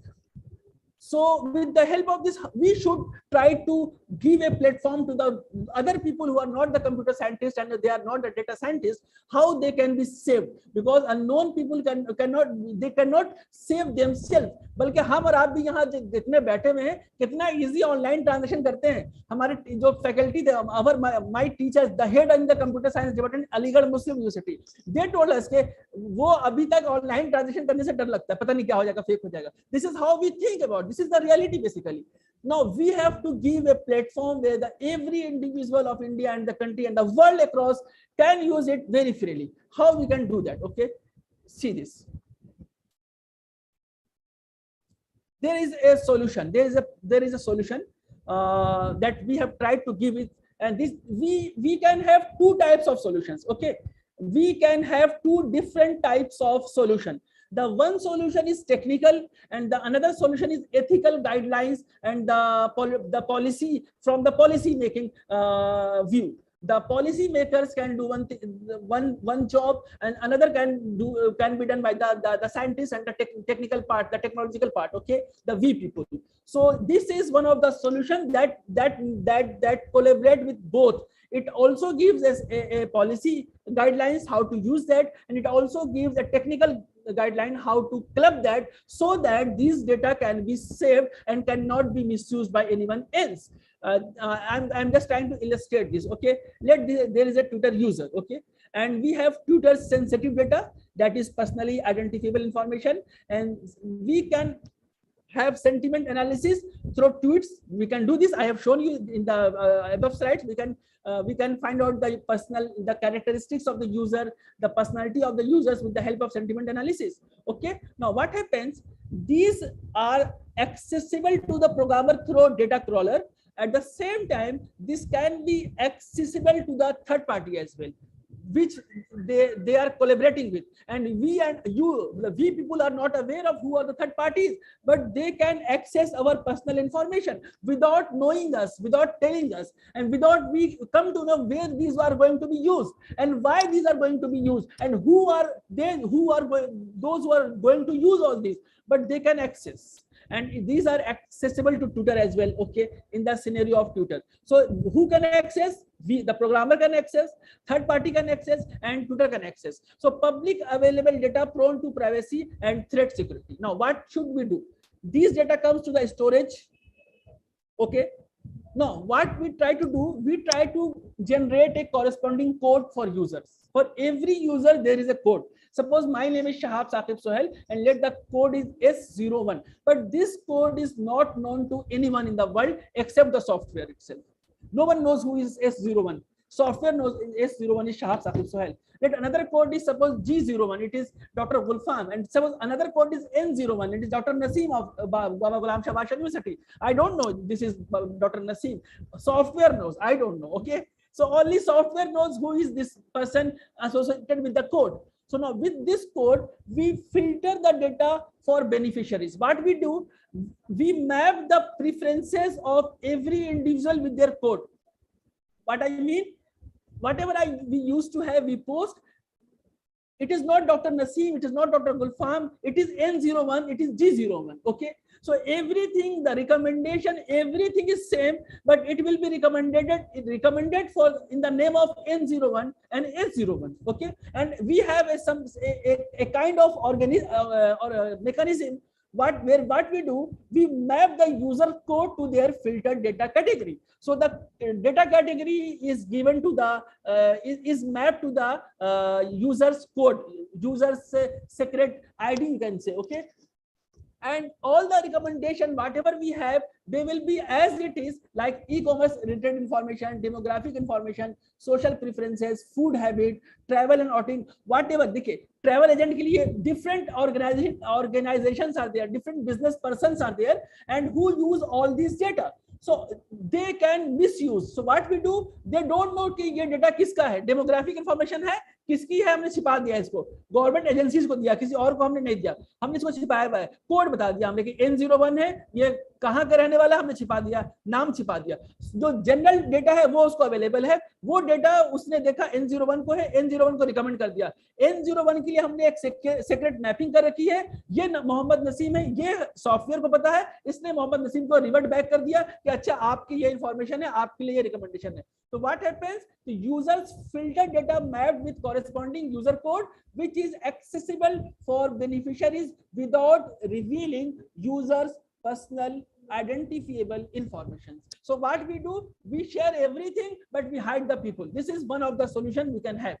So with the help of this, we should try to give a platform to the other people who are not the computer scientists and they are not the data scientists, how they can be saved, because unknown people cannot save themselves. बल्कि हम और आप भी यहाँ जितने बैठे हुए हैं, कितना इजी ऑनलाइन ट्रांजेक्शन करते हैं. हमारे जो फैकल्टी थे, my teachers, the head in the computer science department, Aligarh Muslim university, they told us के वो अभी तक ऑनलाइन ट्रांजेक्शन करने से डर लगता है, पता नहीं क्या हो जाएगा, फेक हो जाएगा. This is how we think about. This is the reality basically. Now we have to give a platform where every individual of India and the country and the world across can use it very freely. How we can do that? Okay, see this. There is a solution. There is a solution that we have tried to give it, and this we can have two types of solutions. Okay, we can have two different types of solution. The one solution is technical, and the another solution is ethical guidelines and the policy from the policy making view. The policy makers can do one job, and another can be done by the scientists and the technical part, the technological part. Okay, the V people. So this is one of the solutions that collaborate with both. It also gives us a policy guidelines how to use that, and it also gives a technical guideline how to club that, so that these data can be saved and cannot be misused by anyone else. I'm just trying to illustrate this. Okay, there is a Twitter user. Okay, and we have Twitter sensitive data, that is personally identifiable information, and we can have sentiment analysis through tweets. We can do this. I have shown you in the above slides. We can find out the characteristics of the user, the personality of the users with the help of sentiment analysis. Okay. Now what happens? These are accessible to the programmer through data crawler. At the same time, this can be accessible to the third party as well, which they are collaborating with. And we people are not aware of who are the third parties, but they can access our personal information without knowing us, without telling us, and without we come to know where these are going to be used and why these are going to be used and those who are going to use all these, but they can access. and these are accessible to tutor as well, okay, in the scenario of tutor. So who can access? The programmer can access, third party can access, and tutor can access. So public available data prone to privacy and threat security. Now what should we do? These data comes to the storage, okay. Now what we try to do, we try to generate a corresponding code for users. For every user there is a code. Suppose my name is Shahab Saqib Sohail and let the code is S01, but this code is not known to anyone in the world except the software itself. No one knows who is S01. Software knows S01 is Shahab Saqib Sohail. Let another code is suppose G01, it is Dr. Gulfan, and suppose another code is N01, it is Dr. Naseem of Baba Ghulam Shah Bashar University. I don't know, this is Dr. Naseem. Software knows, I don't know, okay. So only software knows who is this person associated with the code. So now with this code, we filter the data for beneficiaries. What we do, we map the preferences of every individual with their code. What I mean, whatever we used to have, we post. It is not Dr. Naseem, it is not Dr. Gulfam, it is N01, it is G01, okay. So everything, the recommendation, everything is same, but it will be recommended for in the name of N01 and S01, okay. And we have a kind of mechanism what we do, we map the user code to their filtered data category. So the data category is given to the is mapped to the user's code, user's secret ID, you can say, okay. And all the recommendation, whatever we have, they will be as it is, like e-commerce related information, demographic information, social preferences, food habit, travel and outing, whatever. देखिए, travel agent के लिए different organizations are there, different business persons are there, and who use all these data. So they can misuse. So what we do, they don't know कि ये data किसका है, demographic information है, किसकी है, हमने छिपा दिया इसको, गवर्नमेंट एजेंसीज को दिया, किसी और को हमने नहीं दिया, हमने इसको छिपाया हुआ है, कोड बता दिया हमने कि N01 है, ये कहाँ का रहने वाला, हमने छिपा दिया, नाम छिपा दिया. जो जनरल डेटा है वो उसको अवेलेबल है, वो डेटा उसने देखा N01 को है, N01 को रिकमेंड कर दिया. N01 के लिए हमने एक सीक्रेट मैपिंग कर रखी है, ये मोहम्मद नसीम है, ये सॉफ्टवेयर को पता है, इसने मोहम्मद नसीम को रिवर्ट बैक कर दिया कि अच्छा आपकी ये इंफॉर्मेशन है, आपके लिए ये रिकमेंडेशन है. So what happens? The users filter data mapped with corresponding user code, which is accessible for beneficiaries without revealing users' personal identifiable information. So what we do, we share everything, but we hide the people. This is one of the solutions we can have.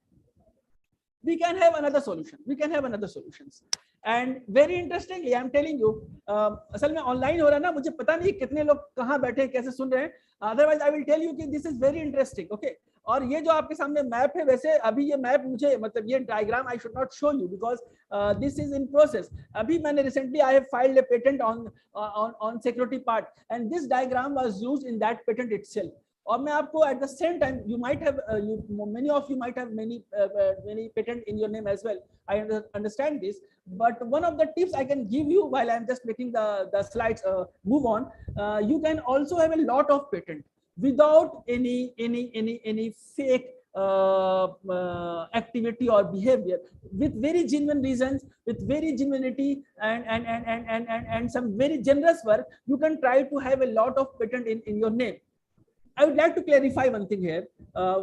We can have another solution. We can have another solutions. And very interestingly, I am telling you, असल में online हो रहा ना, मुझे पता नहीं कितने लोग कहाँ बैठे हैं, कैसे सुन रहे हैं. Otherwise, I will tell you कि this is very interesting. Okay. और ये जो आपके सामने मैप है, वैसे अभी ये मैप मुझे मतलब ये diagram I should not show you because this is in process. अभी मैंने recently I have filed a patent on security part, and this diagram was used in that patent itself. और मैं आपको at the same time, you might have many of you might have many patent in your name as well. I understand this, but one of the tips I can give you while I'm just making the slides move on, you can also have a lot of patent without any fake activity or behavior, with very genuine reasons, with very genuinity and some very generous work. You can try to have a lot of patent in your name. I would like to clarify one thing here.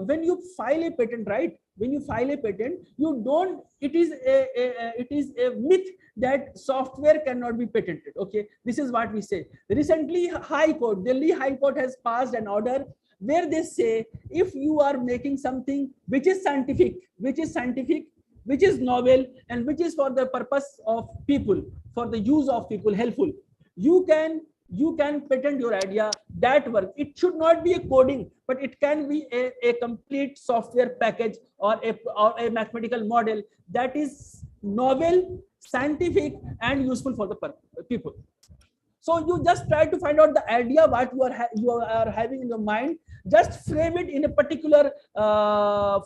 When you file a patent, right? When you file a patent, you don't. It is a myth that software cannot be patented. Okay, this is what we say. Recently, Delhi High Court has passed an order where they say if you are making something which is scientific, which is novel, and which is for the purpose of people, for the use of people, helpful, you can patent your idea. That work, it should not be a coding, but it can be a complete software package or a mathematical model that is novel, scientific, and useful for the people. So you just try to find out the idea what you are having in your mind, just frame it in a particular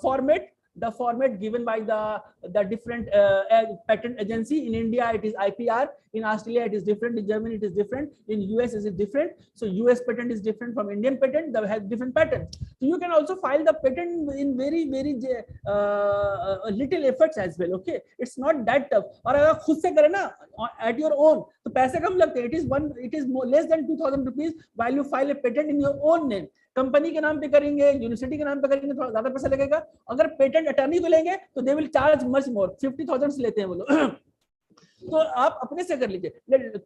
format, the format given by the different patent agency. In India it is IPR, in Australia it is different, in Germany it is different, in US is it different. So US patent is different from Indian patent, they have different patents. So you can also file the patent in very little efforts as well. Okay, it's not that tough. और अगर खुद से करें ना at your own तो पैसे कम लगते हैं. It is less than 2,000 rupees while you file a patent in your own name. Company के नाम पे करेंगे, यूनिवर्सिटी के नाम पे करेंगे, थोड़ा ज्यादा पैसा लगेगा. अगर पेटेंट अटर्नी को लेंगे तो they will charge much more, 50,000 लेते हैं वो लोग. तो आप अपने से कर लीजिए.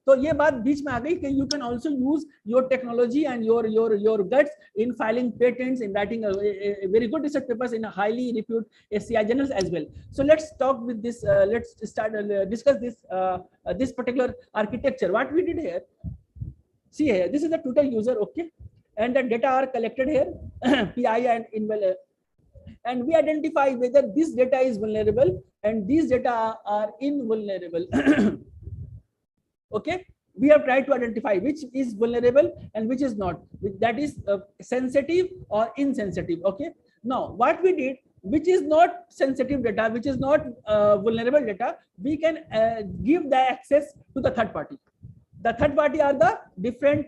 तो ये बात बीच में आ गई कि you can also use your technology and your guts in filing patents, in writing a very good research papers in a highly reputed SCI journals as well. So let's talk with this. Let's start discuss this particular architecture. What we did here. See here, this is the total user, okay, and the data are collected here, PI and invalid, and we identify whether this data is vulnerable and these data are invulnerable. Okay, we have tried to identify which is vulnerable and which is not, that is sensitive or insensitive. Okay, now what we did, which is not sensitive data, which is not vulnerable data, we can give the access to the third party. The third party are the different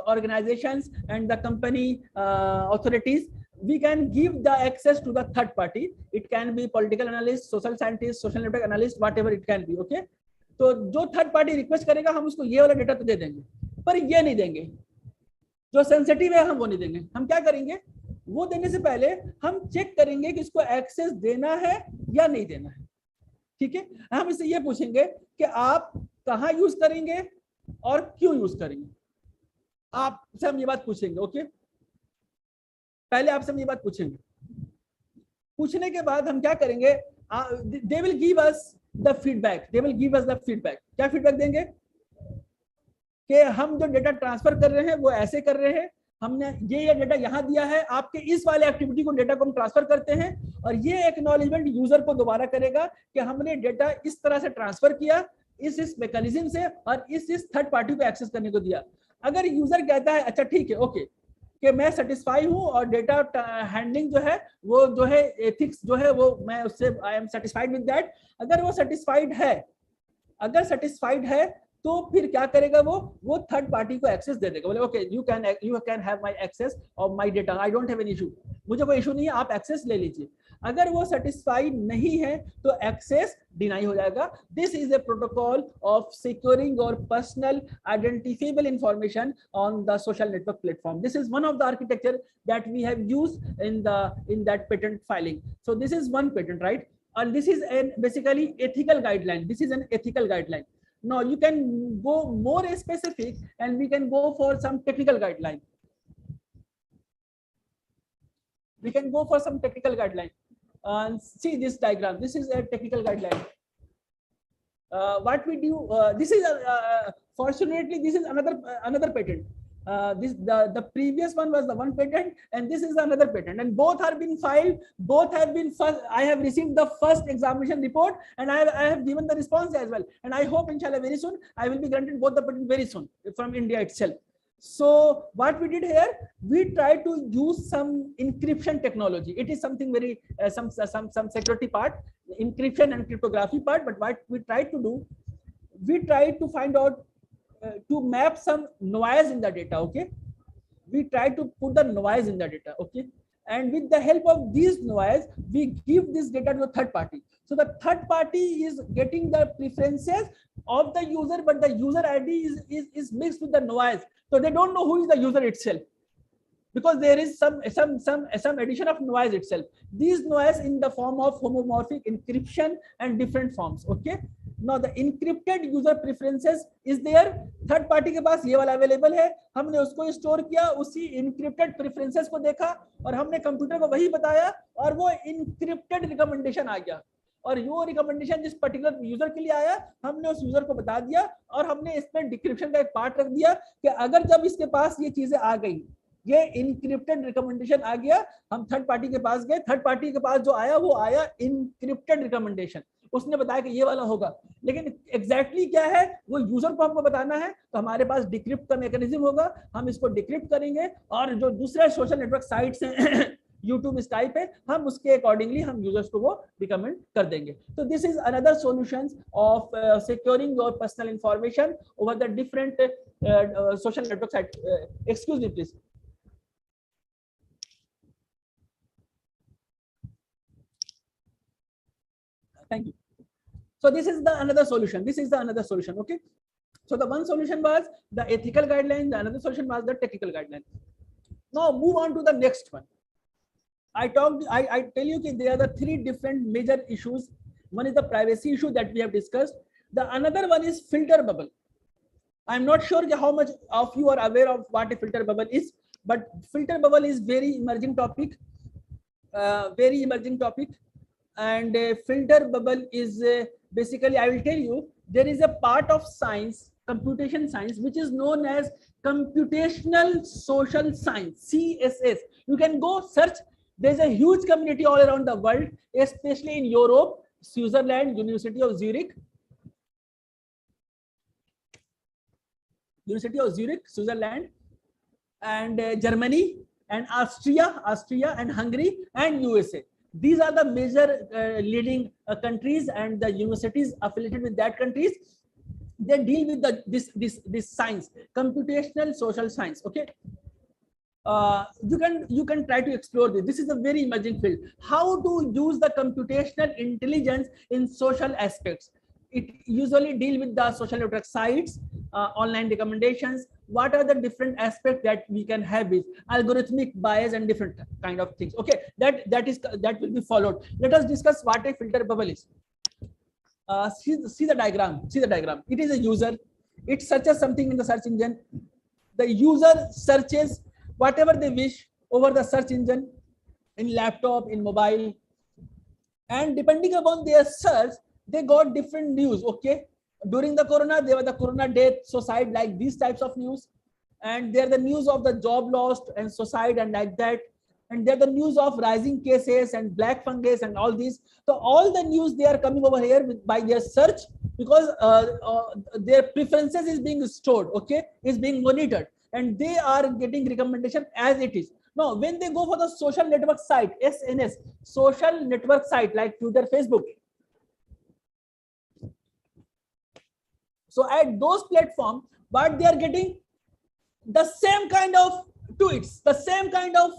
organizations and the company authorities. We can give the access to the third party. It can be political analyst, social scientist, social network analyst, whatever it can be. Okay, तो जो third party request करेगा हम उसको ये वाला data तो दे देंगे, पर ये नहीं देंगे जो सेंसिटिव है, हम वो नहीं देंगे. हम क्या करेंगे, वो देने से पहले हम चेक करेंगे कि इसको एक्सेस देना है या नहीं देना है. ठीक है, हम इससे ये पूछेंगे कि आप कहाँ यूज करेंगे और क्यों यूज करेंगे. आपसे हम ये बात पूछेंगे. ओके, पहले आपसे हम ये बात पूछेंगे. पूछने के बाद हम क्या करेंगे, they will give us the feedback. They will give us the feedback. क्या फीडबैक देंगे कि हम जो डेटा ट्रांसफर कर रहे हैं वो ऐसे कर रहे हैं, हमने ये डेटा यहाँ दिया है, आपके इस वाले एक्टिविटी को डेटा को हम ट्रांसफर करते हैं, और ये एक्नॉलेजमेंट यूजर को दोबारा करेगा कि हमने डेटा इस तरह से ट्रांसफर किया, इस मैकेनिज्म से, और इस थर्ड पार्टी को एक्सेस करने को दिया. अगर यूजर कहता है अच्छा ठीक है, ओके, कि मैं सेटिस्फाई हूं और डेटा हैंडलिंग जो है वो जो है एथिक्स जो है वो मैं उससे I am satisfied with that. अगर वो सेटिस्फाइड है, अगर सेटिस्फाइड है तो फिर क्या करेगा, वो थर्ड पार्टी को एक्सेस दे देगा. बोले okay, you can have my access of my data, I don't have any issue, मुझे कोई इशू नहीं है, आप एक्सेस ले लीजिए. अगर वो सेटिस्फाइड नहीं है तो एक्सेस डिनाई हो जाएगा. This is a protocol of securing our personal identifiable information on the social network platform. This is one of the architecture that we have used in that patent filing. So this is one patent, right? And this is basically ethical guideline. This is an ethical guideline. Now you can go more specific and we can go for some technical guideline. We can go for some technical guideline. See this diagram. This is a technical guideline. What we do, this is fortunately this is another patent. The previous one was the one patent, and this is another patent, and both are been filed. Both have been first. I have received the first examination report, and I have given the response as well. And I hope, inshallah, very soon I will be granted both the patent very soon from India itself. So what we did here, we tried to use some encryption technology. It is something very some security part, encryption and cryptography part. But what we tried to do, we tried to find out to map some noise in the data. Okay, we tried to put the noise in the data. Okay, and with the help of these noise, we give this data to the third party. So the third party is getting the preferences of the user, but the user ID is mixed with the noise. So they don't know who is the user itself, because there is some addition of noise itself. These noise in the form of homomorphic encryption and different forms. Okay. Now the encrypted user preferences is there. Third party के पास ये वाला available है, हमने उसको store किया, उसी encrypted preferences को देखा और हमने कंप्यूटर को वही बताया और वो encrypted रिकमेंडेशन आ गया. और वो रिकमेंडेशन जिस पर्टिकुलर यूजर के लिए आया, हमने उस यूजर को बता दिया और हमने इसमें डिक्रिप्शन का एक पार्ट रख दिया कि अगर जब इसके पास ये चीजें आ गई, ये इनक्रिप्टेड रिकमेंडेशन आ गया, हम थर्ड पार्टी के पास गए, थर्ड पार्टी के पास जो आया वो आया इनक्रिप्टेड रिकमेंडेशन. उसने बताया कि ये वाला होगा, लेकिन एग्जैक्टली क्या है वो यूजर को हमको बताना है. तो हमारे पास डिक्रिप्ट का मैकेनिज्म होगा, हम इसको डिक्रिप्ट करेंगे और जो दूसरे सोशल नेटवर्क साइट्स हैं यूट्यूब इस टाइप है, हम उसके अकॉर्डिंगली हम यूजर्स को वो रिकमेंड कर देंगे. तो this is another solutions of securing your personal information over the different social network site. Excuse me please. Thank you. So this is the another solution. This is the another solution. Okay. So the one solution was the ethical guideline. The another solution was the technical guideline. Now move on to the next one. I tell you that there are the three different major issues. One is the privacy issue that we have discussed. The another one is filter bubble. I'm not sure how much of you are aware of what a filter bubble is, but filter bubble is very emerging topic. Very emerging topic. And filter bubble is basically, I will tell you, there is a part of science, computation science, which is known as computational social science, CSS. You can go search. There's a huge community all around the world, especially in Europe, Switzerland, University of Zurich, Switzerland, and Germany, and Austria and Hungary, and USA. These are the major leading countries, and the universities affiliated with that countries. They deal with this science, computational social science. Okay, you can try to explore this. This is a very emerging field. How to use the computational intelligence in social aspects. It usually deal with the social network sites, online recommendations. What are the different aspects that we can have with algorithmic bias and different kind of things. Okay, that will be followed. Let us discuss what a filter bubble is. See the diagram. It is a user. It searches something in the search engine. The user searches whatever they wish over the search engine, in laptop, in mobile, and depending upon their search, they got different news. Okay, during the corona, there were the corona death, suicide, like these types of news, and they're the news of the job lost and suicide and like that, and they're the news of rising cases and black fungus and all these. So all the news, they are coming over here by their search, because their preferences is being stored. Okay, is being monitored, and they are getting recommendation as it is. Now when they go for the social network site, SNS, social network site like Twitter, Facebook, so at those platforms, what they are getting, the same kind of tweets, the same kind of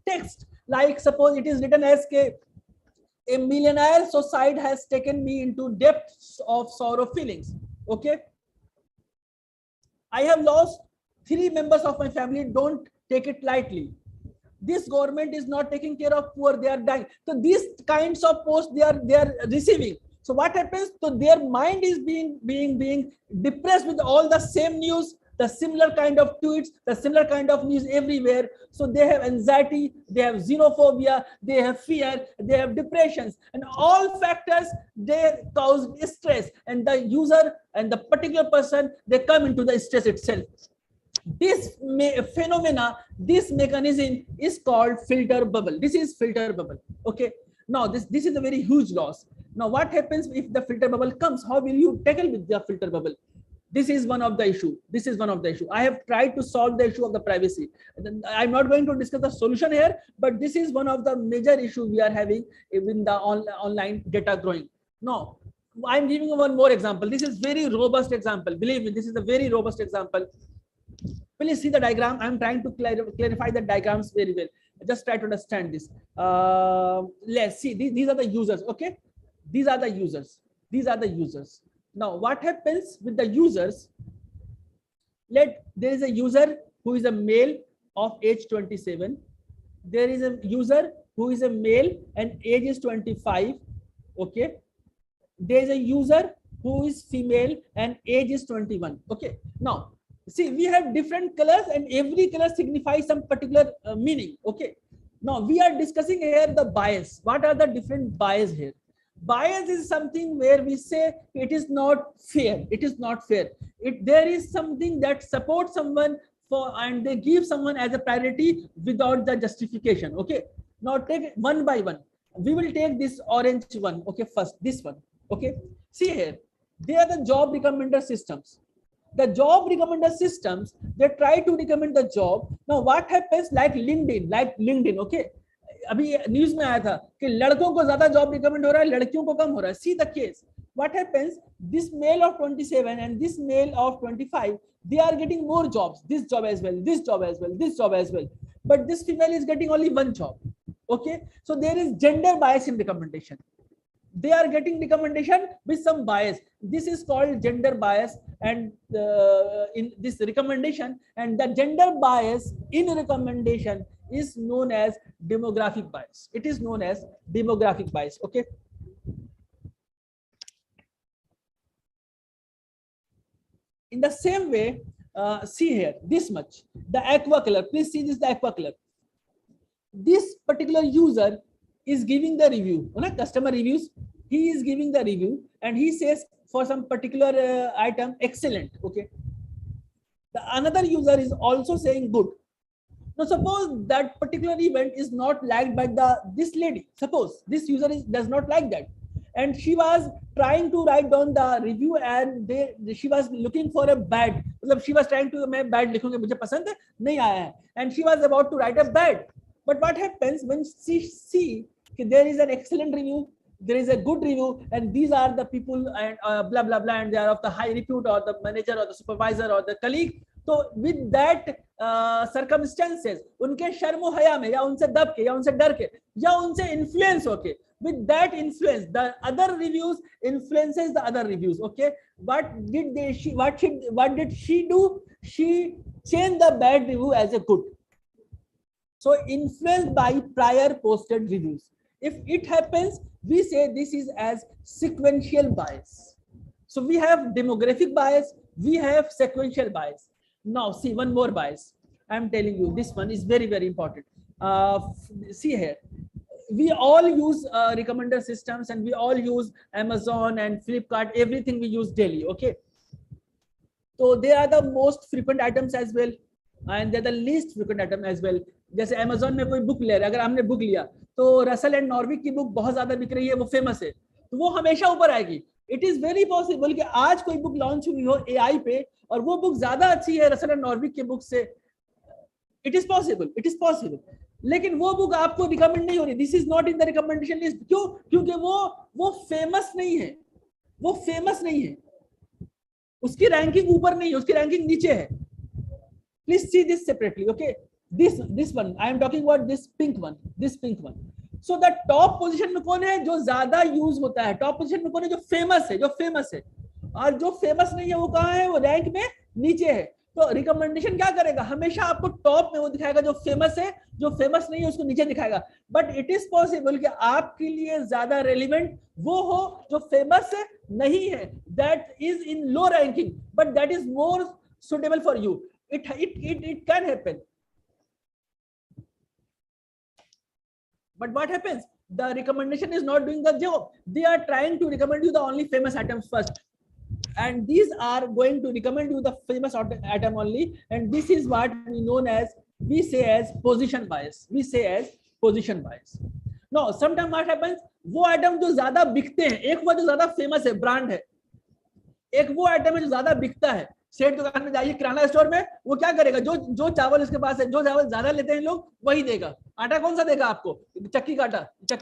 text. Like suppose it is written as a millionaire suicide has taken me into depths of sorrow feelings. Okay, I have lost 3 members of my family. Don't take it lightly. This government is not taking care of poor. They are dying. So these kinds of posts they are receiving. So what happens? So their mind is being depressed with all the same news, the similar kind of tweets, the similar kind of news everywhere. So they have anxiety, they have xenophobia, they have fear, they have depressions, and all factors they cause stress. And the user and the particular person, they come into the stress itself. This phenomena, this mechanism is called filter bubble. This is filter bubble. Okay. Now this is a very huge loss. Now what happens if the filter bubble comes? How will you tackle with the filter bubble? This is one of the issue. I have tried to solve the issue of the privacy. I'm not going to discuss the solution here, but this is one of the major issues we are having in the online data growing. Now I'm giving you one more example. This is very robust example. Believe me, this is a very robust example. Please see the diagram. I'm trying to clarify the diagrams very well. Just try to understand this. Let's see. These are the users. Okay, these are the users. Now what happens with the users? There is a user who is a male of age 27. There is a user who is a male and age is 25. Okay, there is a user who is female and age is 21. Okay, now see, we have different colors and every color signifies some particular meaning. Okay, now we are discussing here the bias. What are the different bias here? Bias is something where we say it is not fair. It is not fair. There is something that supports someone and they give someone as a priority without the justification. Okay, now take it one by one. We will take this orange one. Okay, first this one. Okay, see here, they are the job recommender systems. The job recommender systems, they try to recommend the job. Now what happens, like LinkedIn, okay, अभी news में आया था कि लड़कों को ज्यादा job recommend हो रहा है, लड़कियों को कम हो रहा है. See the case. What happens? This male of 27 and this male of 25, they are getting more jobs. This job as well, this job as well, this job as well. But this female is getting only one job. Okay, so there is gender bias in recommendation. They are getting recommendation with some bias. This is called gender bias, and in this recommendation, and the gender bias in recommendation is known as demographic bias. It is known as demographic bias. Okay. In the same way, see here, this much, the aqua color. Please see this, the aqua color. This particular user is giving the review, customer reviews. He is giving the review and he says for some particular item, excellent. Okay. The another user is also saying good. Now, suppose that particular event is not liked by this lady. Suppose this user does not like that, and she was trying to write down the review, and she was looking for a bad. She was trying to मैं bad लिखूंगी, मुझे पसंद है, नहीं आया है, and she was about to write a bad. But what happens when she see there is an excellent review, there is a good review, and these are the people and blah blah blah, and they are of the high repute, or the manager or the supervisor or the colleague. So with that circumstances, उनके शर्म हया में, या उनसे दब के, या उनसे डर के, या उनसे influence होके, with that influence, the other reviews influences the other reviews. Okay, what did she do? She changed the bad review as a good. So influenced by prior posted reviews. If it happens, we say this is as sequential bias. So we have demographic bias, we have sequential bias. Now see one more bias. I'm telling you, this one is very, very important. See here, we all use recommender systems, and we all use Amazon and Flipkart, everything we use daily. Okay, so they are the most frequent items as well, and they're the least frequent item as well. जैसे Amazon में कोई book ले रहा है, अगर हमने book लिया तो रसल एंड नॉर्विक की बुक बहुत ज्यादा बिक रही है, वो फेमस है, तो वो हमेशा ऊपर आएगी. इट इज वेरी पॉसिबल कि आज कोई बुक लॉन्च हुई हो AI पे और वो बुक ज्यादा अच्छी है रसल एंड नॉर्विक की बुक से. इट इज पॉसिबल, लेकिन वो बुक आपको रिकमेंड नहीं हो रही. This is not in the recommendation list. क्यों? क्योंकि वो फेमस नहीं है, उसकी रैंकिंग ऊपर नहीं है, उसकी रैंकिंग नीचे है. Please see this separately. Okay, this one I am talking about, this pink one. So the top position में कौन है जो ज्यादा यूज होता है? टॉप पोजीशन में कौन है जो फेमस है, और जो फेमस नहीं है वो कहाँ है? वो रैंक में नीचे है. तो रिकमेंडेशन क्या करेगा? हमेशा आपको टॉप में वो दिखाएगा जो फेमस है, जो फेमस नहीं है उसको नीचे दिखाएगा. बट इट इज पॉसिबल कि आपके लिए ज्यादा रेलिवेंट वो हो जो फेमस नहीं है, that is in low ranking, but that is more suitable for you. It can happen. But what happens? The recommendation is not doing the job. They are trying to recommend you the only famous items first, and these are going to recommend you the famous item only, and this is what we say as position bias. Now sometimes what happens, वो item जो ज्यादा बिकते हैं, एक वो जो ज्यादा famous है, ब्रांड है, एक वो आइटम है जो ज्यादा बिकता है. सेठ दुकान में जाइए, किराना स्टोर में, वो क्या करेगा? जो चावल उसके पास है, जो चावल ज्यादा लेते हैं लोग, वही देगा. आटा कौन सा देगा आपको? चक्की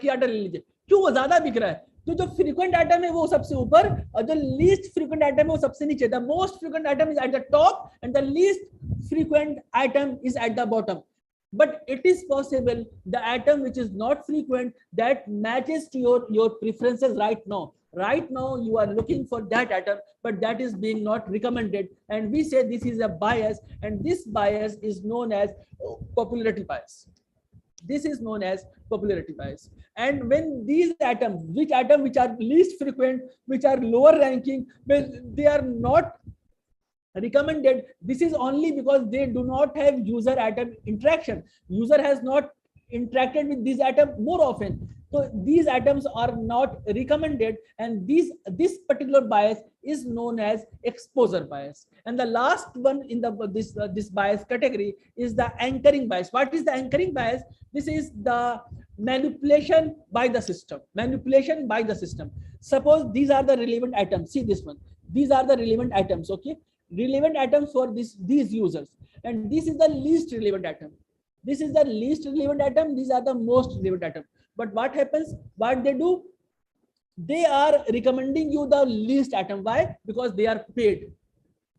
आटा ले लीजिए. क्यों? वो ज्यादा बिक रहा है. तो जो फ्रीक्वेंट आइटम है वो सबसे ऊपर, और जो लीस्ट फ्रीक्वेंट आइटम है वो सबसे नीचे. The most frequent item is at the top and the least frequent item is at the bottom. But it is possible the item which is not frequent, that matches to your preferences right now. Right now you are looking for that item, but that is being not recommended, and we say this is a bias, and this bias is known as popularity bias. And when these items, which are least frequent, which are lower ranking, when they are not recommended, this is only because they do not have user item interaction. User has not interacted with these items more often, so these items are not recommended, and this particular bias is known as exposure bias. And the last one in this bias category is the anchoring bias. What is the anchoring bias? This is the manipulation by the system. Suppose these are the relevant items. See this one, these are the relevant items. Okay, relevant items for these users, and this is the least relevant item. This is the least relevant atom. These are the most relevant atom. But what happens? What they do? They are recommending you the least atom. Why? Because they are paid.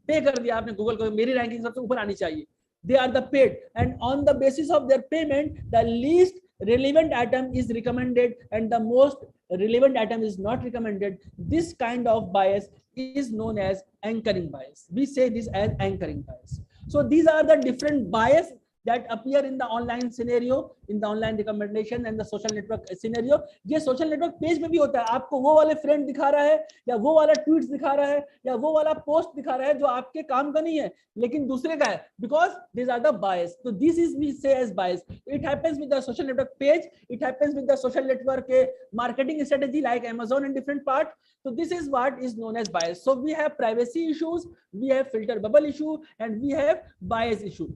Pay कर दिया आपने Google को, मेरी ranking सबसे ऊपर आनी चाहिए. They are the paid, and on the basis of their payment, the least relevant atom is recommended and the most relevant atom is not recommended. This kind of bias is known as anchoring bias. We say this as anchoring bias. So these are the different bias that appear in the online scenario, in the online recommendation and the social network scenario. ये social network page में भी होता है. आपको वो वाले friend दिखा रहा है, या वो वाला tweets दिखा रहा है, या वो वाला post दिखा रहा है जो आपके काम का नहीं है, लेकिन दूसरे का है, because these are the bias. So this is we say as bias. It happens with the social network page. It happens with the social network marketing strategy like Amazon and different part. So this is what is known as bias. So we have privacy issues, we have filter bubble issue, and we have bias issue.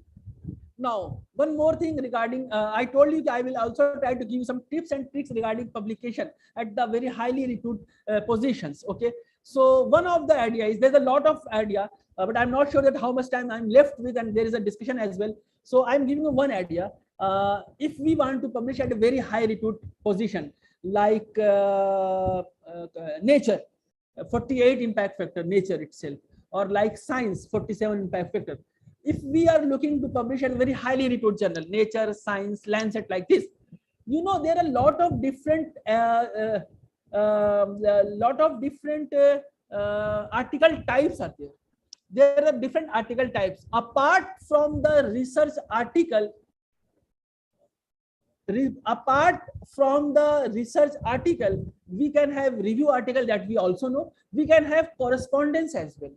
Now, one more thing regarding, I told you that I will also try to give you some tips and tricks regarding publication at the very highly reputed positions. Okay. So one of the ideas, there's a lot of idea, but I'm not sure that how much time I'm left with, and there is a discussion as well. So I'm giving you one idea. If we want to publish at a very high reputed position, like nature, 48 impact factor, nature itself, or like science, 47 impact factor. If we are looking to publish at a very highly reputed journal, Nature, Science, Lancet, like this, you know, there are a lot of different article types are there. There are different article types. Apart from the research article, we can have review article that we also know. We can have correspondence as well.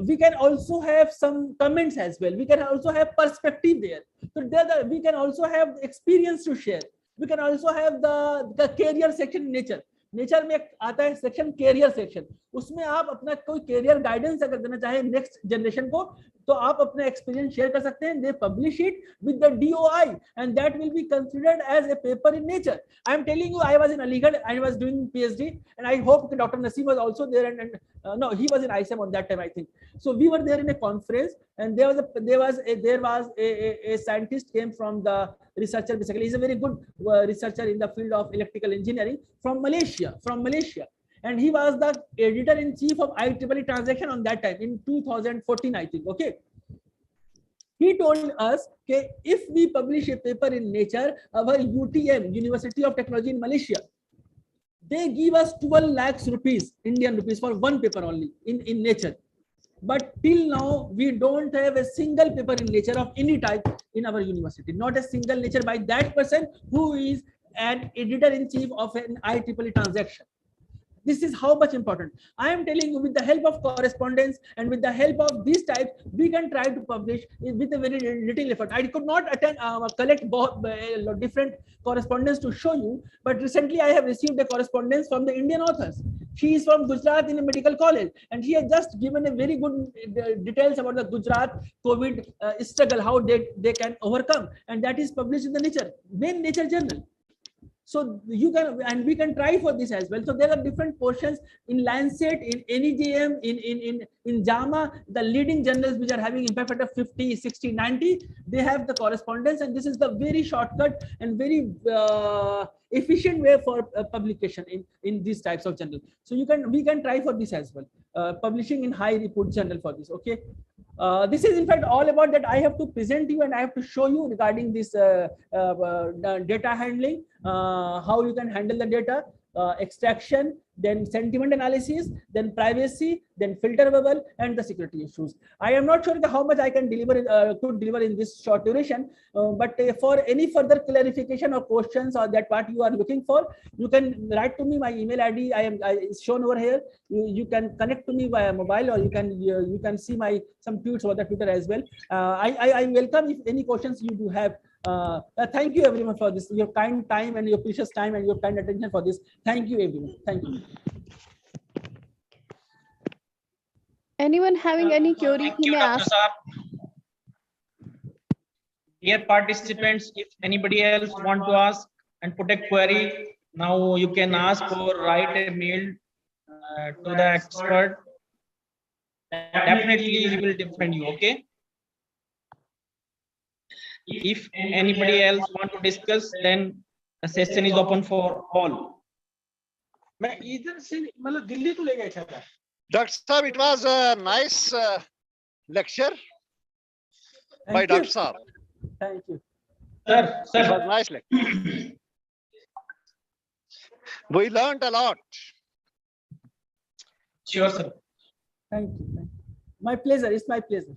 We can also have some comments as well. We can also have perspective there. So we can also have experience to share. We can also have the career section in Nature. Nature में आता है section career section, उसमें आप अपना कोई career guidance अगर देना चाहे नेक्स्ट जनरेशन को, तो आप अपना एक्सपीरियंस शेयर कर सकते हैं. They publish it with the DOI and that will be considered as a paper in Nature. I am telling you, I was in Aligarh, I was doing PhD and I hope Dr. Naseem was also there, and no, he was in ISM on that time, I think. So we were there in a conference, and there was a scientist came from the researcher. Basically, he's a very good researcher in the field of electrical engineering from Malaysia, and he was the editor-in-chief of IEEE transaction on that time in 2014, I think. Okay. He told us that if we publish a paper in Nature, our UTM, University of Technology in Malaysia, they give us 12 lakhs rupees, Indian rupees, for one paper only in Nature. But till now, we don't have a single paper in Nature of any type in our university. Not a single Nature by that person who is an editor-in-chief of an IEEE transaction. This is how much important. I am telling you, with the help of correspondence and with the help of these types, we can try to publish with a very little effort. I could not collect different correspondence to show you, but recently I have received a correspondence from the Indian authors. She is from Gujarat in a medical college, and she has just given a very good details about the Gujarat COVID struggle, how they can overcome, and that is published in the main Nature journal. So you can, and we can try for this as well. So there are different portions in Lancet, in NEJM, in JAMA, the leading journals which are having impact factor 50, 60, 90, they have the correspondence, and this is the very shortcut and very efficient way for publication in these types of journals. So we can try for this as well, publishing in high repute journal for this. Okay. This is in fact all about that I have to present you and I have to show you regarding this data handling, how you can handle the data, extraction, then sentiment analysis, then privacy, then filter bubble, and the security issues. I am not sure how much I can could deliver in this short duration, but for any further clarification or questions or that what you are looking for, you can write to me. My email ID is shown over here. You can connect to me via mobile, or you can see some tweets over the Twitter as well. I welcome if any questions you do have. Thank you everyone for this, your kind time and your precious time and your kind attention for this. Thank you everyone. Thank you. Anyone having any query, Thank he you, may Dr. ask. Saab. Dear participants, if anybody else want to ask and put a query, now you can ask or write a mail to the expert. Definitely he will defend you. Okay. If anybody else want to discuss, then the session is open for all. मैं इधर से मतलब दिल्ली तो ले गया था. Dr. Saab, it was a nice lecture by Thank you. Dr. Saab. Thank you. Sir, It was nice lecture. We learned a lot. Sure, sir. Thank you. Thank you. My pleasure. It's my pleasure.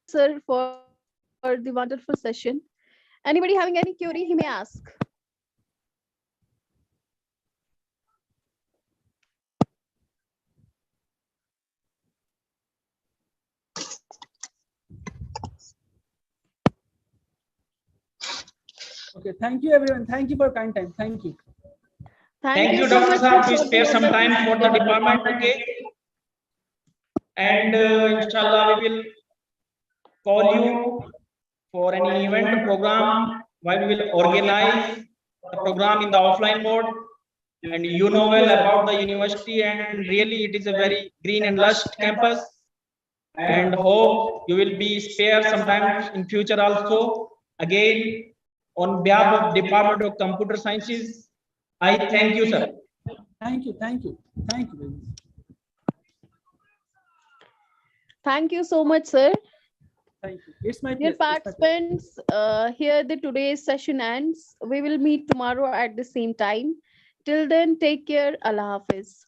Sir, for the wonderful session. Anybody having any query, he may ask. Okay. Thank you, everyone. Thank you for kind time. Thank you. Thank you, so Dr. much Saab, for to the spare some wonderful time for the department. Okay. And inshallah, we will call you for any event program while we will organize the program in the offline mode. And you know well about the university, and really it is a very green and lush campus. And hope you will be spare sometimes in future also. Again, on behalf of Department of Computer Sciences, I thank you, sir. Thank you. Thank you. Thank you very much. Thank you so much, sir. Thank you. It's my Dear pleasure. It's my pleasure. participants, here the today's session ends. We will meet tomorrow at the same time. Till then, take care. Allah Hafiz.